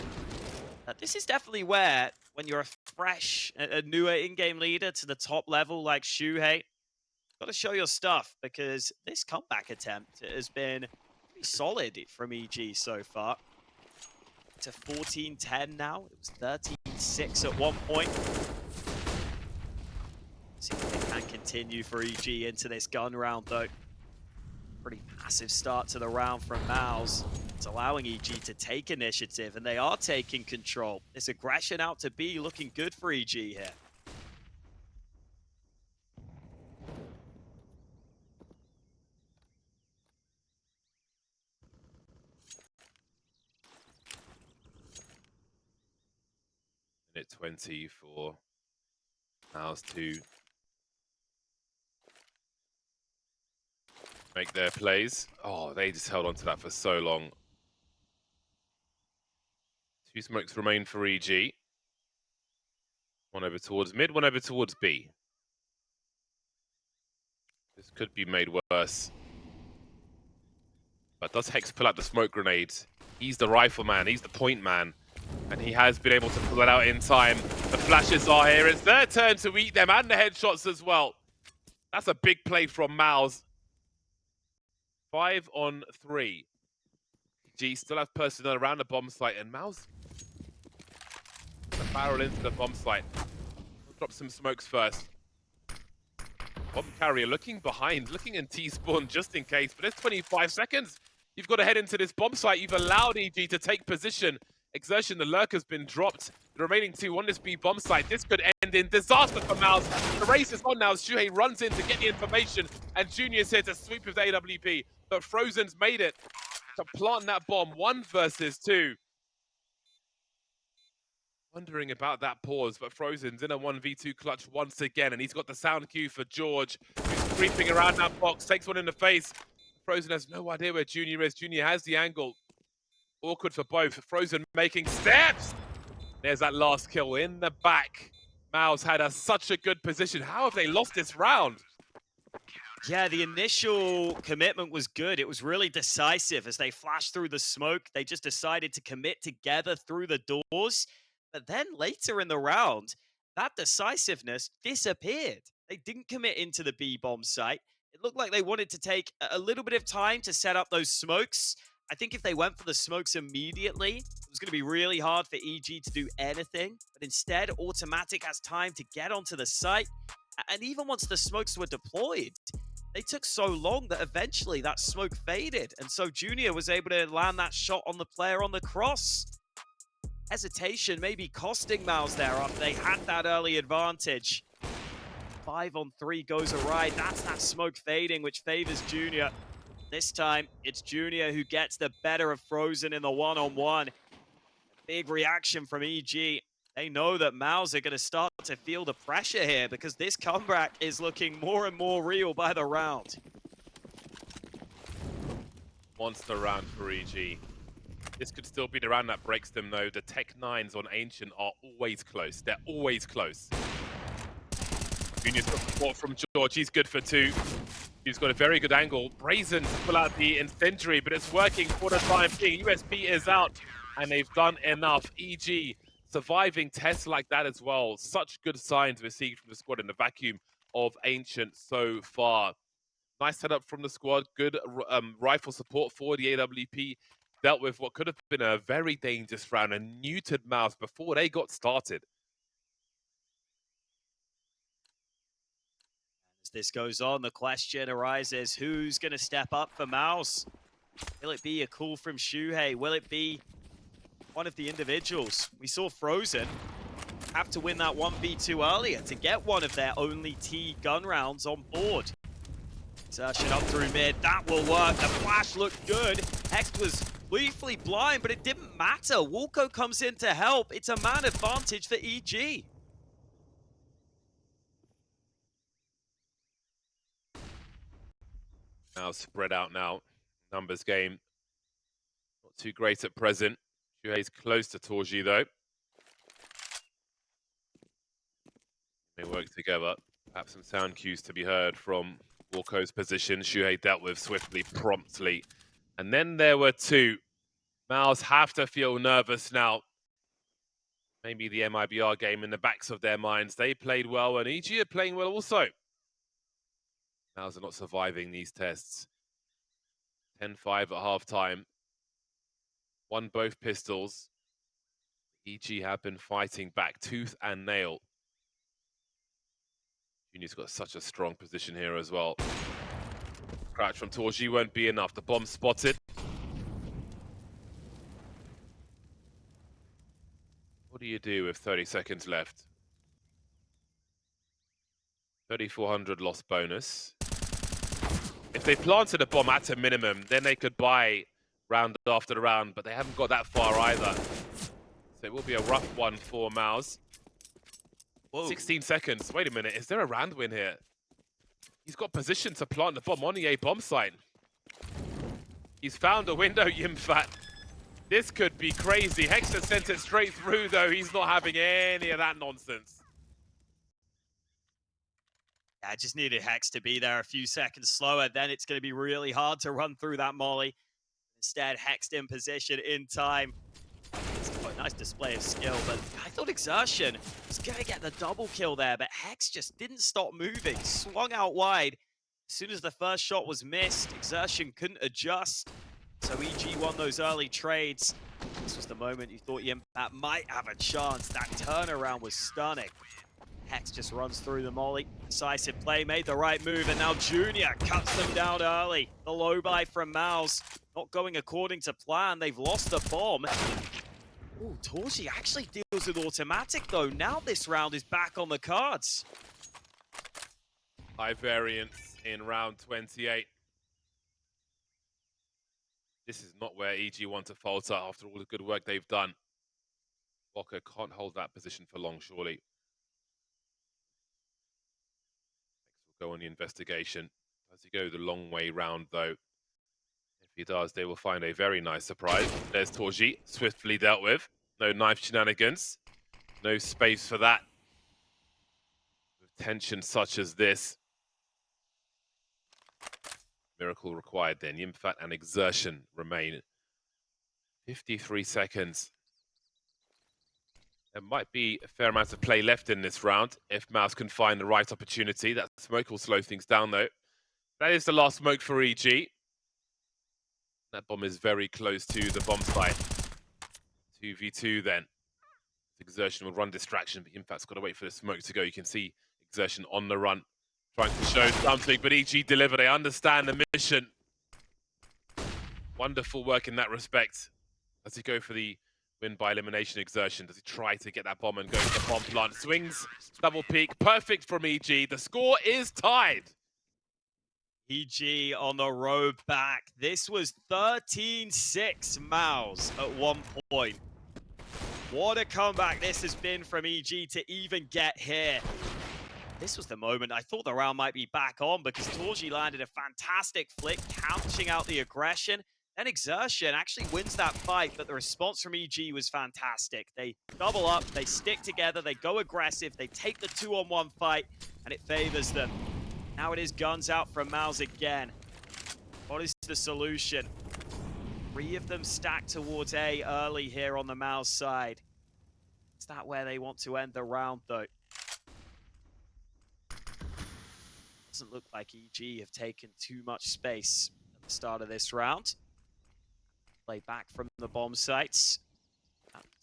This is definitely where, when you're a fresh, a newer in-game leader to the top level like Shuhei, got to show your stuff, because this comeback attempt has been pretty solid from EG so far. To 14-10 now. It was 13-6 at one point. See if they can continue for EG into this gun round, though. Pretty massive start to the round from MOUZ. It's allowing EG to take initiative, and they are taking control. This aggression out to B looking good for EG here. Minute 20 for MOUZ to make their plays. Oh, they just held on to that for so long. 2 smokes remain for EG. One over towards mid, one over towards B. This could be made worse. But does Hex pull out the smoke grenade? He's the rifleman, he's the point man. And he has been able to pull it out in time. The flashes are here. It's their turn to eat them, and the headshots as well. That's a big play from MOUZ. 5 on 3. G still have personnel around the bomb site, and MOUZ gonna barrel into the bomb site. We'll drop some smokes first. Bomb carrier looking behind, looking in T-spawn just in case, but there's 25 seconds. You've got to head into this bomb site. You've allowed EG to take position. Exertion, the lurk has been dropped. The remaining 2 on this B bomb site. This could end in disaster for MOUZ. The race is on now as Shuhei runs in to get the information, and Junior's here to sweep with the AWP. But Frozen's made it to plant that bomb. 1 versus 2. Wondering about that pause, but Frozen's in a 1v2 clutch once again, and he's got the sound cue for George, who's creeping around that box, takes one in the face. Frozen has no idea where Junior is. Junior has the angle. Awkward for both. Frozen making steps. There's that last kill in the back. MOUZ had such a good position. How have they lost this round? Yeah, the initial commitment was good. It was really decisive as they flashed through the smoke. They just decided to commit together through the doors. But then later in the round, that decisiveness disappeared. They didn't commit into the B-bomb site. It looked like they wanted to take a little bit of time to set up those smokes. I think if they went for the smokes immediately, it was going to be really hard for EG to do anything. But instead, Automatic has time to get onto the site. And even once the smokes were deployed, they took so long that eventually that smoke faded. And so Junior was able to land that shot on the player on the cross. Hesitation maybe costing MOUZ there after they had that early advantage. 5-on-3 goes awry. That's that smoke fading, which favors Junior. This time, it's Junior who gets the better of Frozen in the one-on-one. Big reaction from EG. They know that MOUZ are going to start to feel the pressure here because this comeback is looking more and more real by the round. Monster round for EG. This could still be the round that breaks them, though. The Tech 9s on Ancient are always close. They're always close. Junior's got support from George. He's good for 2. He's got a very good angle. Brazen to pull out the incendiary, but it's working for the time being. USP is out, and they've done enough. EG surviving tests like that as well. Such good signs we're seeing from the squad in the vacuum of Ancient so far. Nice setup from the squad. Good rifle support for the AWP. Dealt with what could have been a very dangerous round and neutered MOUZ before they got started. As this goes on, the question arises, who's going to step up for MOUZ? Will it be a call from Shuhei? Will it be one of the individuals? We saw Frozen have to win that 1v2 earlier to get one of their only T gun rounds on board. Exertion up through mid, that will work. The flash looked good. Hex was briefly blind, but it didn't matter. Walco comes in to help. It's a man advantage for EG. Now spread out now. Numbers game. Not too great at present. Shuhei's close to torzsi, though. They work together. Perhaps some sound cues to be heard from Walco's position. Shuhei dealt with swiftly, promptly. And then there were 2. MOUZ have to feel nervous now. Maybe the MIBR game in the backs of their minds. They played well, and EG are playing well also. MOUZ are not surviving these tests. 10-5 at halftime. Won both pistols. EG have been fighting back tooth and nail. Junior's got such a strong position here as well. Crouch from torzsi won't be enough. The bomb spotted. What do you do with 30 seconds left? 3,400 loss bonus. If they planted a bomb at a minimum, then they could buy round after round, but they haven't got that far either. So it will be a rough one for MOUZ. Whoa. 16 seconds. Wait a minute, is there a round win here? He's got position to plant the bomb on the A bomb site. He's found a window, Jimpphat. This could be crazy. Hexter sent it straight through, though. He's not having any of that nonsense. I just needed Hex to be there a few seconds slower. Then it's going to be really hard to run through that molly. Instead, Hex in position in time. It's quite a nice display of skill, but I thought Exertion was going to get the double kill there, but Hex just didn't stop moving. Swung out wide. As soon as the first shot was missed, Exertion couldn't adjust. So EG won those early trades. This was the moment you thought Jimpphat might have a chance. That turnaround was stunning. Hex just runs through the molly. Decisive play, made the right move, and now Junior cuts them down early. The low buy from MOUZ not going according to plan. They've lost the bomb. Ooh, torzsi actually deals with Automatic, though. Now this round is back on the cards. High variance in round 28. This is not where EG want to falter after all the good work they've done. Walco can't hold that position for long, surely. Next we'll go on the investigation. Does he go the long way round, though? If he does, they will find a very nice surprise. There's torzsi, swiftly dealt with. No knife shenanigans. No space for that. With tension such as this. Miracle required then. Jimpphat and Exertion remain. 53 seconds. There might be a fair amount of play left in this round if MOUZ can find the right opportunity. That smoke will slow things down, though. That is the last smoke for EG. That bomb is very close to the bomb site. 2v2 then. Exertion will run distraction, but Jimpphat's got to wait for the smoke to go. You can see Exertion on the run, trying to show something, but EG deliver. They understand the mission. Wonderful work in that respect. Does he go for the win by elimination Exertion? Does he try to get that bomb and go to the bomb plant? Swings, double peak, perfect from EG. The score is tied. EG on the road back. This was 13-6 MOUZ at one point. What a comeback this has been from EG to even get here. This was the moment I thought the round might be back on because torzsi landed a fantastic flick, couching out the aggression. Then Exertion actually wins that fight, but the response from EG was fantastic. They double up, they stick together, they go aggressive, they take the 2-on-1 fight, and it favors them. Now it is guns out from MOUZ again. What is the solution? 3 of them stacked towards A early here on the MOUZ side. Is that where they want to end the round, though? Doesn't look like EG have taken too much space at the start of this round. Play back from the bomb sites.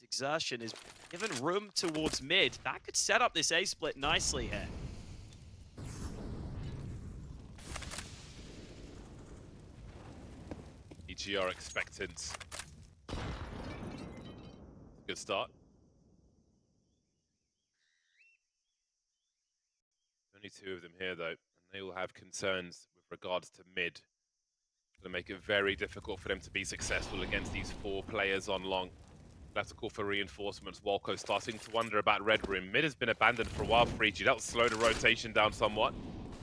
Exertion is given room towards mid. That could set up this A split nicely here. EG are expectant. Good start. Only 2 of them here though, and they will have concerns with regards to mid. It's going to make it very difficult for them to be successful against these 4 players on long. They'll have to call for reinforcements. Walco starting to wonder about red room. Mid has been abandoned for a while for EG. That will slow the rotation down somewhat.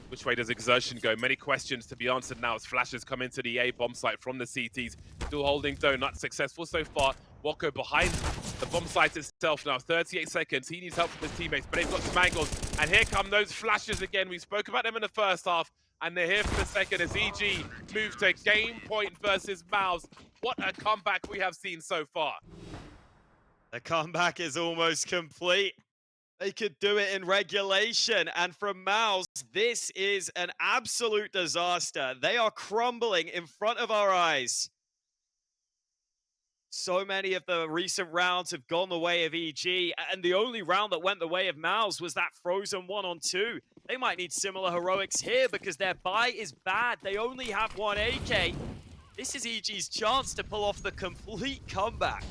Which way does Exertion go? Many questions to be answered now as flashes come into the A bomb site from the CTs. Still holding Donut, successful so far. Walco behind the bomb site itself now, 38 seconds. He needs help from his teammates, but they've got some angles. And here come those flashes again. We spoke about them in the first half, and they're here for the second as EG move to game point versus MOUZ. What a comeback we have seen so far. The comeback is almost complete. They could do it in regulation. And from MOUZ, this is an absolute disaster. They are crumbling in front of our eyes. So many of the recent rounds have gone the way of EG, and the only round that went the way of MOUZ was that frozen 1-on-2. They might need similar heroics here because their buy is bad. They only have 1 AK. This is EG's chance to pull off the complete comeback.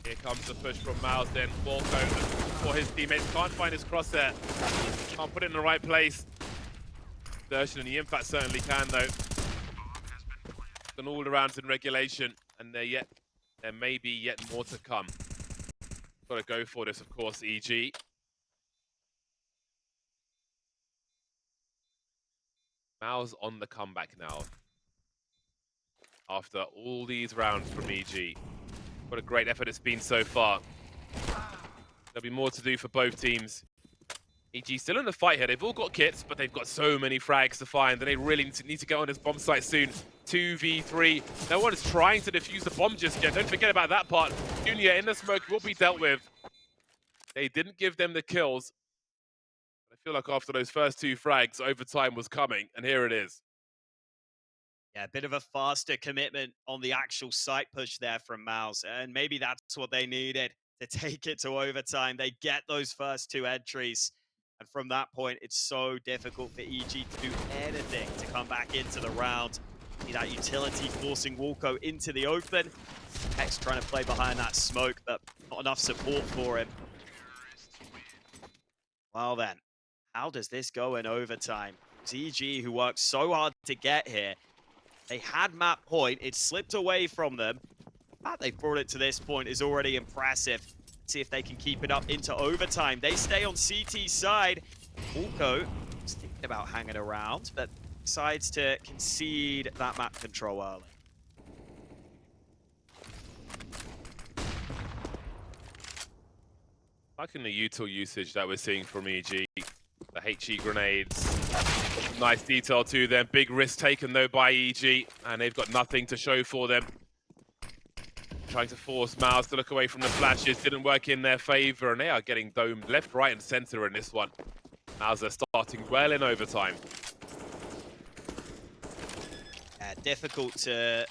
Here comes the push from MOUZ, then Walco for his teammates. Can't find his crosshair. Can't put it in the right place. Exertion and the Jimpphat certainly can, though. Done all the rounds in regulation, and there may be yet more to come. Got to go for this, of course, EG. MOUZ on the comeback now. After all these rounds from EG. What a great effort it's been so far. There'll be more to do for both teams. EG still in the fight here. They've all got kits, but they've got so many frags to find, and they really need to get on this bomb site soon. 2v3. No one is trying to defuse the bomb just yet. Don't forget about that part. Junior in the smoke will be dealt with. They didn't give them the kills. I feel like after those first 2 frags, overtime was coming, and here it is. Yeah, a bit of a faster commitment on the actual site push there from MOUZ, and maybe that's what they needed to take it to overtime. They get those first 2 entries, and from that point, it's so difficult for EG to do anything to come back into the round. See that utility forcing Walco into the open. Hex trying to play behind that smoke, but not enough support for him. Well then, how does this go in overtime? It's EG who worked so hard to get here. They had map point, it slipped away from them. The fact they've brought it to this point is already impressive. Let's see if they can keep it up into overtime. They stay on CT's side. Walco is thinking about hanging around, but decides to concede that map control early. Liking the util usage that we're seeing from EG. The HE grenades. Nice detail to them. Big risk taken though by EG, and they've got nothing to show for them. trying to force MOUZ to look away from the flashes. Didn't work in their favor, and they are getting domed left, right, and center in this one. MOUZ are starting well in overtime. Yeah, difficult to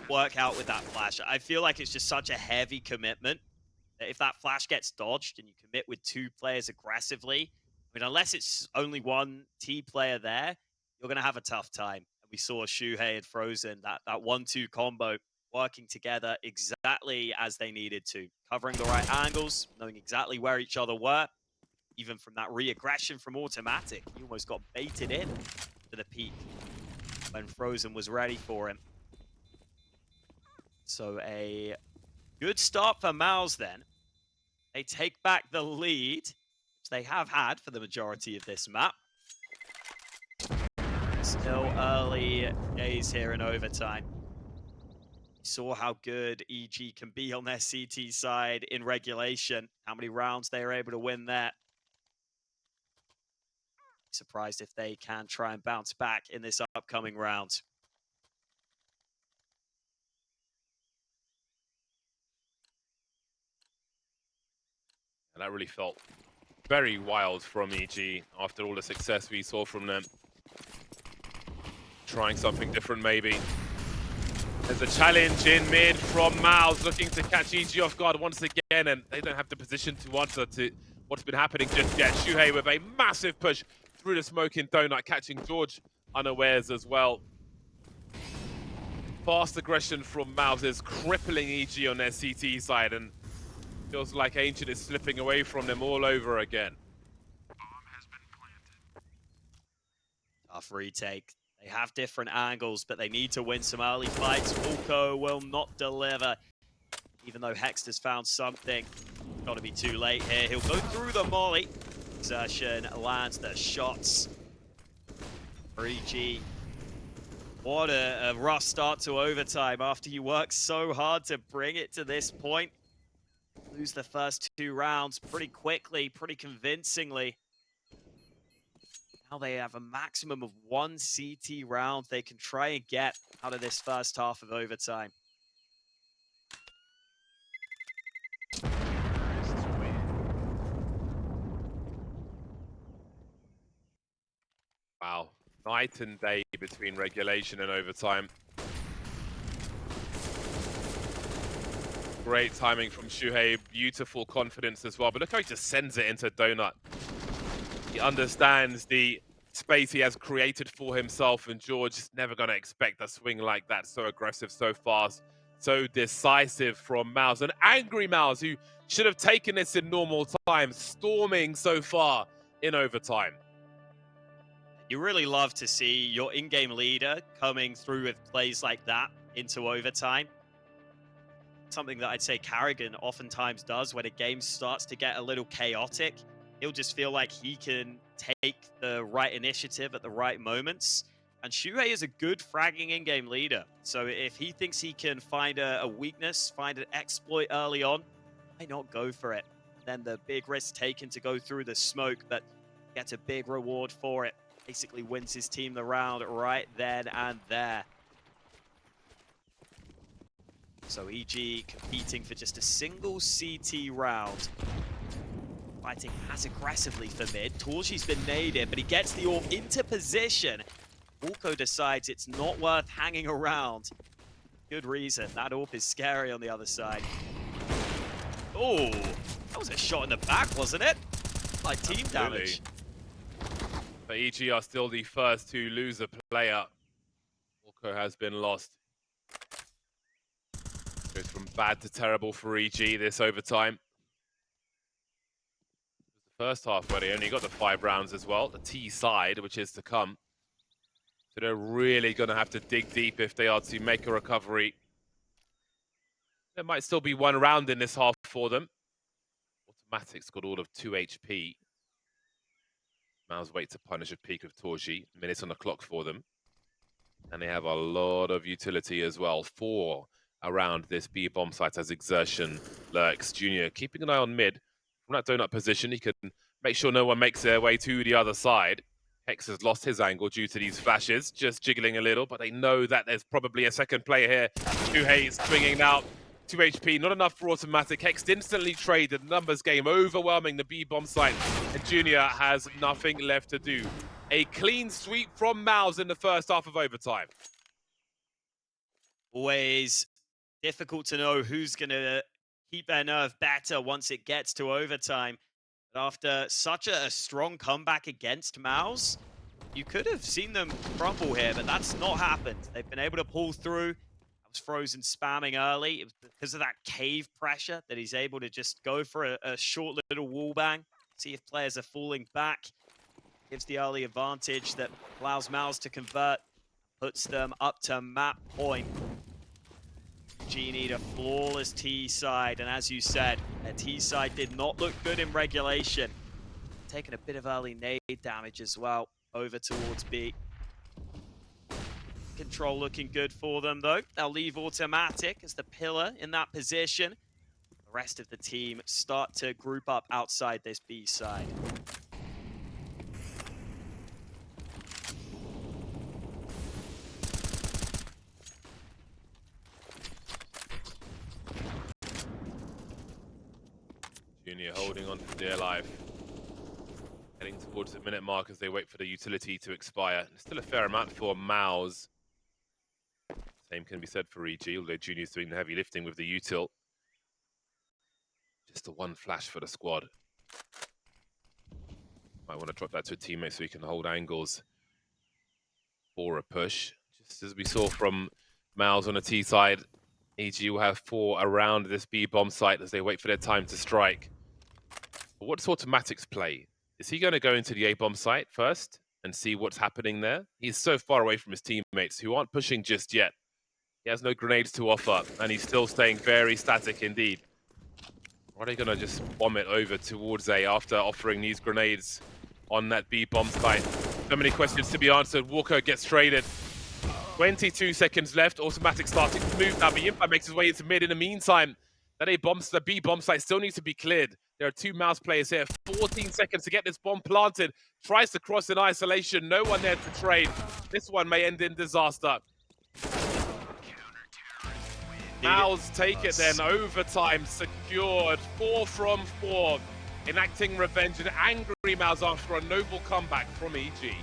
work out with that flash. I feel like it's just such a heavy commitment that if that flash gets dodged and you commit with 2 players aggressively, I mean, unless it's only one T player there, you're going to have a tough time. And we saw Shuhei and Frozen, that 1-2 combo working together exactly as they needed to, covering the right angles, knowing exactly where each other were. Even from that re-aggression from Automatic, he almost got baited in to the peak when Frozen was ready for him. So a good start for MOUZ then. They take back the lead, which they have had for the majority of this map. Still early days here in overtime. We saw how good EG can be on their CT side in regulation, how many rounds they are able to win there. Surprised if they can try and bounce back in this upcoming round. And that really felt very wild from EG after all the success we saw from them. Trying something different maybe. There's a challenge in mid from MOUZ, looking to catch EG off guard once again, and they don't have the position to answer to what's been happening just yet. Shuhei with a massive push through the smoking donut, catching George unawares as well. Fast aggression from MOUZ is crippling EG on their CT side, and feels like Ancient is slipping away from them all over again. Tough retake. They have different angles, but they need to win some early fights. Walco will not deliver, even though Hexter's found something. Got to be too late here. He'll go through the molly. Exertion lands the shots. For EG. What a rough start to overtime after you work so hard to bring it to this point. Lose the first 2 rounds pretty quickly, pretty convincingly. Now they have a maximum of 1 CT round they can try and get out of this first half of overtime. Wow, night and day between regulation and overtime. Great timing from Shuhei, beautiful confidence as well, but look how he just sends it into Donut. He understands the space he has created for himself, and George is never going to expect a swing like that, so aggressive, so fast, so decisive from MOUZ. An angry MOUZ who should have taken this in normal time, storming so far in overtime. You really love to see your in-game leader coming through with plays like that into overtime. Something that I'd say Carrigan oftentimes does when a game starts to get a little chaotic. He'll just feel like he can take the right initiative at the right moments. And Shuhei is a good fragging in-game leader. So if he thinks he can find a weakness, find an exploit early on, why not go for it? Then the big risk taken to go through the smoke, but gets a big reward for it. Basically wins his team the round right then and there. So EG competing for just a single CT round. Fighting as aggressively for mid. torzsi's been naded, but he gets the orb into position. Walco decides it's not worth hanging around. Good reason. That orb is scary on the other side. Oh, that was a shot in the back, wasn't it? Like team damage. But EG are still the first to lose a player. Walco has been lost. Goes from bad to terrible for EG this overtime. It was the first half where they only got the 5 rounds as well. The T side, which is to come. So they're really going to have to dig deep if they are to make a recovery. There might still be 1 round in this half for them. Automatic's got all of 2 HP. MOUZ wait to punish a peak of torzsi. Minutes on the clock for them. And they have a lot of utility as well. 4 around this B bomb site as Exertion lurks. Junior keeping an eye on mid. From that donut position, he can make sure no one makes their way to the other side. Hex has lost his angle due to these flashes, just jiggling a little, but they know that there's probably a second player here. Shuhei swinging now, 2 HP, not enough for automatic. Hex instantly traded, numbers game overwhelming the B bomb site, and Junior has nothing left to do. A clean sweep from MOUZ in the first half of overtime. Always difficult to know who's going to keep their nerve better once it gets to overtime. But after such a strong comeback against MOUZ, you could have seen them crumble here, but that's not happened. They've been able to pull through. I was frozen spamming early. It was because of that cave pressure that he's able to just go for a short little wall bang, see if players are falling back. Gives the early advantage that allows MOUZ to convert, puts them up to map point. G need a flawless T side, and as you said, a T side did not look good in regulation. Taking a bit of early nade damage as well over towards B. Control looking good for them though. They'll leave automatic as the pillar in that position. The rest of the team start to group up outside this B side. Junior holding on for dear life. Heading towards the minute mark as they wait for the utility to expire. There's still a fair amount for MOUZ. Same can be said for EG, although Junior's doing the heavy lifting with the util. Just the one flash for the squad. Might want to drop that to a teammate so he can hold angles for a push. Just as we saw from MOUZ on the T side, EG will have 4 around this B bomb site as they wait for their time to strike. But what's Automatic's play? Is he going to go into the A bomb site first and see what's happening there? He's so far away from his teammates who aren't pushing just yet. He has no grenades to offer, and he's still staying very static indeed. Or are they going to just bomb it over towards A after offering these grenades on that B bomb site? So many questions to be answered. Walco gets traded. 22 seconds left. Automatic starting to move now. Jimpphat makes his way into mid. In the meantime, the B bomb site still needs to be cleared. There are 2 MOUZ players here. 14 seconds to get this bomb planted. Tries to cross in isolation. No one there to trade. This one may end in disaster. MOUZ take it then. Overtime secured. 4 from 4. Enacting revenge. An angry MOUZ after a noble comeback from EG.